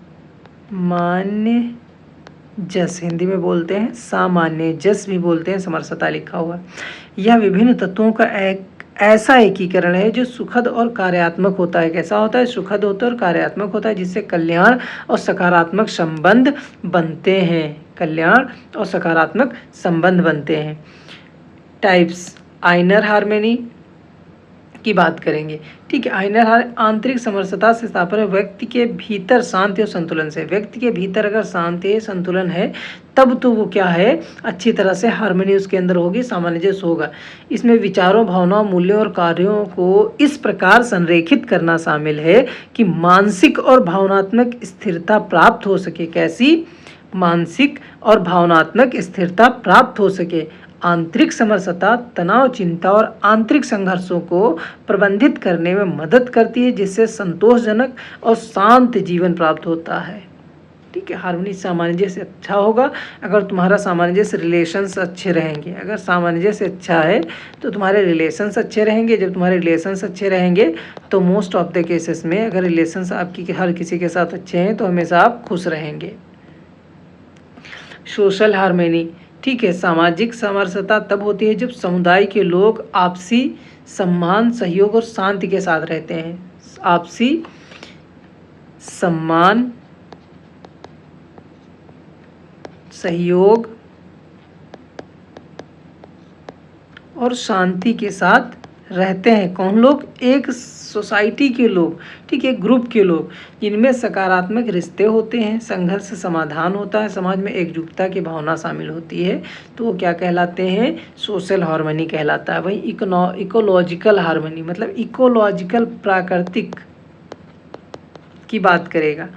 A: जस हिंदी में बोलते हैं, सामान्य जस भी बोलते हैं, समरसता लिखा हुआ है। यह विभिन्न तत्वों का एक ऐसा एकीकरण है जो सुखद और कार्यात्मक होता है। कैसा होता है? सुखद होता है और कार्यात्मक होता है, जिससे कल्याण और सकारात्मक संबंध बनते हैं। कल्याण और सकारात्मक संबंध बनते हैं। टाइप्स, आइनर हार्मनी की बात करेंगे, ठीक है। आइनर आंतरिक समरसता से स्थापन व्यक्ति के भीतर शांति और संतुलन से। व्यक्ति के भीतर अगर शांति संतुलन है तब तो वो क्या है, अच्छी तरह से हार्मनी उसके अंदर होगी, सामंजस्य होगा। इसमें विचारों, भावनाओं, मूल्यों और कार्यों को इस प्रकार संरेखित करना शामिल है कि मानसिक और भावनात्मक स्थिरता प्राप्त हो सके। कैसी? मानसिक और भावनात्मक स्थिरता प्राप्त हो सके। आंतरिक समरसता तनाव, चिंता और आंतरिक संघर्षों को प्रबंधित करने में मदद करती है, जिससे संतोषजनक और शांत जीवन प्राप्त होता है, ठीक है। हार्मनी, सामंजस्य अच्छा होगा अगर तुम्हारा सामंजस्य, रिलेशंस अच्छे रहेंगे। अगर सामंजस्य अच्छा है तो तुम्हारे रिलेशंस अच्छे रहेंगे। जब तुम्हारे रिलेशंस अच्छे रहेंगे तो मोस्ट ऑफ द केसेस में, अगर रिलेशंस आपकी हर किसी के साथ अच्छे हैं तो हमेशा आप खुश रहेंगे। सोशल हार्मनी, ठीक है। सामाजिक समरसता तब होती है जब समुदाय के लोग आपसी सम्मान, सहयोग और शांति के साथ रहते हैं। आपसी सम्मान, सहयोग और शांति के साथ रहते हैं। कौन लोग? एक सोसाइटी के लोग, ठीक है, ग्रुप के लोग, जिनमें सकारात्मक रिश्ते होते हैं, संघर्ष समाधान होता है, समाज में एकजुटता की भावना शामिल होती है, तो वो क्या कहलाते हैं? सोशल हार्मनी कहलाता है। वही इकोलॉजिकल हार्मनी मतलब इकोलॉजिकल प्राकृतिक की बात करेगा।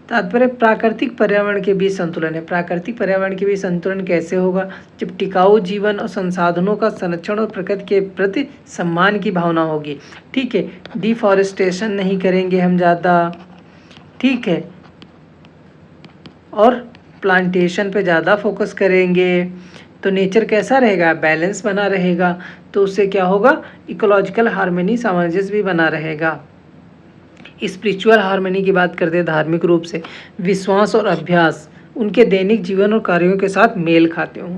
A: तात्पर्य प्राकृतिक पर्यावरण के बीच संतुलन है। प्राकृतिक पर्यावरण के बीच संतुलन कैसे होगा? जब टिकाऊ जीवन और संसाधनों का संरक्षण और प्रकृति के प्रति सम्मान की भावना होगी, ठीक है। डिफॉरेस्टेशन नहीं करेंगे हम ज़्यादा, ठीक है, और प्लांटेशन पे ज़्यादा फोकस करेंगे तो नेचर कैसा रहेगा? बैलेंस बना रहेगा। तो उससे क्या होगा? इकोलॉजिकल हार्मनी, सामंजस्य भी बना रहेगा। स्पिरिचुअल हार्मनी की बात करते हैं धार्मिक रूप से, विश्वास और अभ्यास उनके दैनिक जीवन और कार्यों के साथ मेल खाते हों,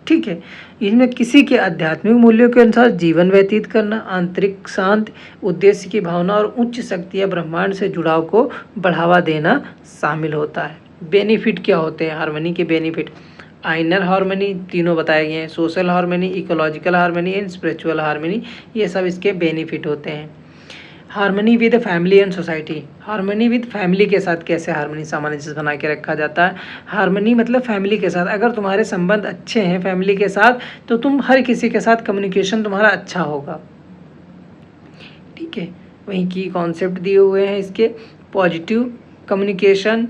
A: ठीक है। इनमें किसी के आध्यात्मिक मूल्यों के अनुसार जीवन व्यतीत करना, आंतरिक शांति, उद्देश्य की भावना और उच्च शक्ति या ब्रह्मांड से जुड़ाव को बढ़ावा देना शामिल होता है। बेनिफिट क्या होते हैं हार्मनी के? बेनिफिट इनर हार्मनी, तीनों बताए गए हैं, social harmony, ecological harmony and spiritual harmony, ये सब इसके बेनिफिट होते हैं। Harmony with family and society, harmony with family के साथ कैसे हार्मनी सामंजस्य बना के रखा जाता है? हार्मनी मतलब फैमिली के साथ, अगर तुम्हारे संबंध अच्छे हैं फैमिली के साथ तो तुम हर किसी के साथ कम्युनिकेशन तुम्हारा अच्छा होगा, ठीक है। वहीं की कॉन्सेप्ट दिए हुए हैं इसके, positive communication,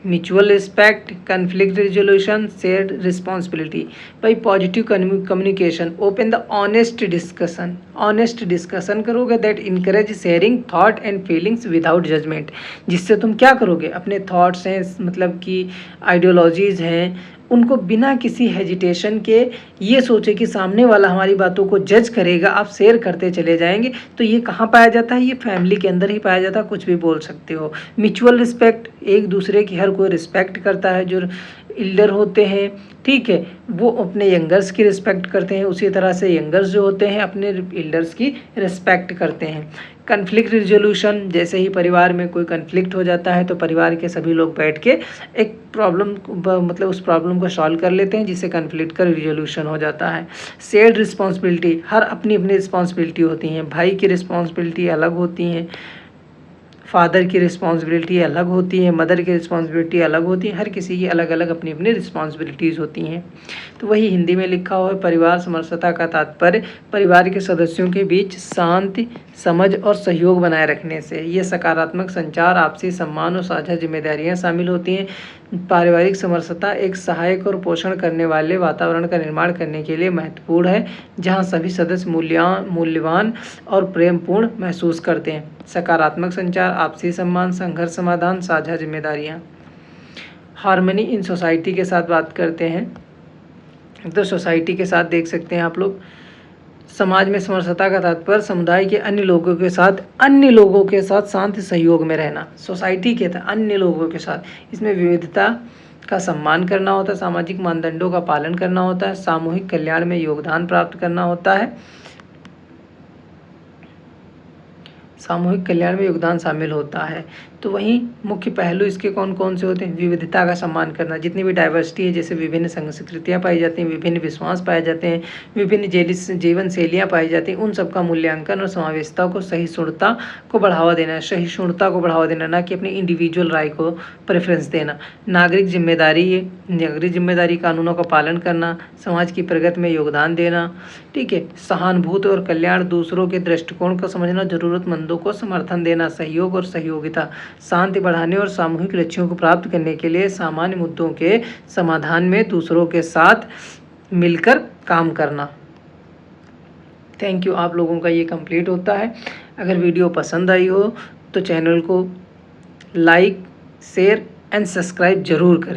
A: mutual respect, conflict resolution, shared responsibility. भाई positive communication, open the honest discussion, honest discussion करोगे that encourage sharing thought and feelings without judgement, जिससे तुम क्या करोगे? अपने थॉट्स हैं, मतलब कि आइडियोलॉजीज़ हैं, उनको बिना किसी हेजिटेशन के ये सोचे कि सामने वाला हमारी बातों को जज करेगा, आप शेयर करते चले जाएंगे। तो ये कहाँ पाया जाता है? ये फैमिली के अंदर ही पाया जाता है, कुछ भी बोल सकते हो। म्यूचुअल रिस्पेक्ट, एक दूसरे की हर कोई रिस्पेक्ट करता है, जो एल्डर होते हैं, ठीक है, वो अपने यंगर्स की रिस्पेक्ट करते हैं, उसी तरह से यंगर्स जो होते हैं अपने एल्डर्स की रिस्पेक्ट करते हैं। कन्फ्लिक्ट रिजोल्यूशन, जैसे ही परिवार में कोई कन्फ्लिक्ट हो जाता है तो परिवार के सभी लोग बैठ के एक प्रॉब्लम मतलब उस प्रॉब्लम को सॉल्व कर लेते हैं, जिससे कन्फ्लिक्ट का रिजोल्यूशन हो जाता है। शेयर्ड रिस्पॉन्सिबिलिटी, हर अपनी अपनी रिस्पॉन्सिबिलिटी होती हैं, भाई की रिस्पॉन्सिबिलिटी अलग होती हैं, फादर की रिस्पॉन्सिबिलिटी अलग होती है, मदर की रिस्पॉन्सिबिलिटी अलग होती है, हर किसी की अलग अलग अपनी अपनी रिस्पॉन्सिबिलिटीज़ होती हैं। तो वही हिंदी में लिखा हुआ है, परिवार समरसता का तात्पर्य परिवार के सदस्यों के बीच शांति, समझ और सहयोग बनाए रखने से। ये सकारात्मक संचार, आपसी सम्मान और साझा जिम्मेदारियां शामिल होती हैं। पारिवारिक समरसता एक सहायक और पोषण करने वाले वातावरण का निर्माण करने के लिए महत्वपूर्ण है, जहां सभी सदस्य मूल्यवान और प्रेमपूर्ण महसूस करते हैं। सकारात्मक संचार, आपसी सम्मान, संघर्ष समाधान, साझा जिम्मेदारियां। हार्मनी इन सोसाइटी के साथ बात करते हैं तो सोसाइटी के साथ देख सकते हैं आप लोग, समाज में समरसता का तात्पर्य समुदाय के अन्य लोगों के साथ शांति सहयोग में रहना। सोसाइटी के अन्य लोगों के साथ, इसमें विविधता का सम्मान करना होता है, सामाजिक मानदंडों का पालन करना होता है, सामूहिक कल्याण में योगदान प्राप्त करना होता है, सामूहिक कल्याण में योगदान शामिल होता है। तो वहीं मुख्य पहलू इसके कौन कौन से होते हैं? विविधता का सम्मान करना, जितनी भी डाइवर्सिटी है, जैसे विभिन्न संस्कृतियाँ पाई जाती हैं, विभिन्न विश्वास पाए जाते हैं, विभिन्न जीवन शैलियाँ पाई जाती हैं, उन सब का मूल्यांकन और समावेशिता को, सहिष्णुता को बढ़ावा देना, सहिष्णुता को बढ़ावा देना, ना कि अपनी इंडिविजुअल राय को प्रेफरेंस देना। नागरिक जिम्मेदारी कानूनों का पालन करना, समाज की प्रगति में योगदान देना, ठीक है। सहानुभूति और कल्याण, दूसरों के दृष्टिकोण को समझना, जरूरतमंदों को समर्थन देना, सहयोग और सहयोगिता, शांति बढ़ाने और सामूहिक लक्ष्यों को प्राप्त करने के लिए सामान्य मुद्दों के समाधान में दूसरों के साथ मिलकर काम करना। Thank you. आप लोगों का ये कंप्लीट होता है। अगर वीडियो पसंद आई हो तो चैनल को लाइक, शेयर एंड सब्सक्राइब जरूर करें।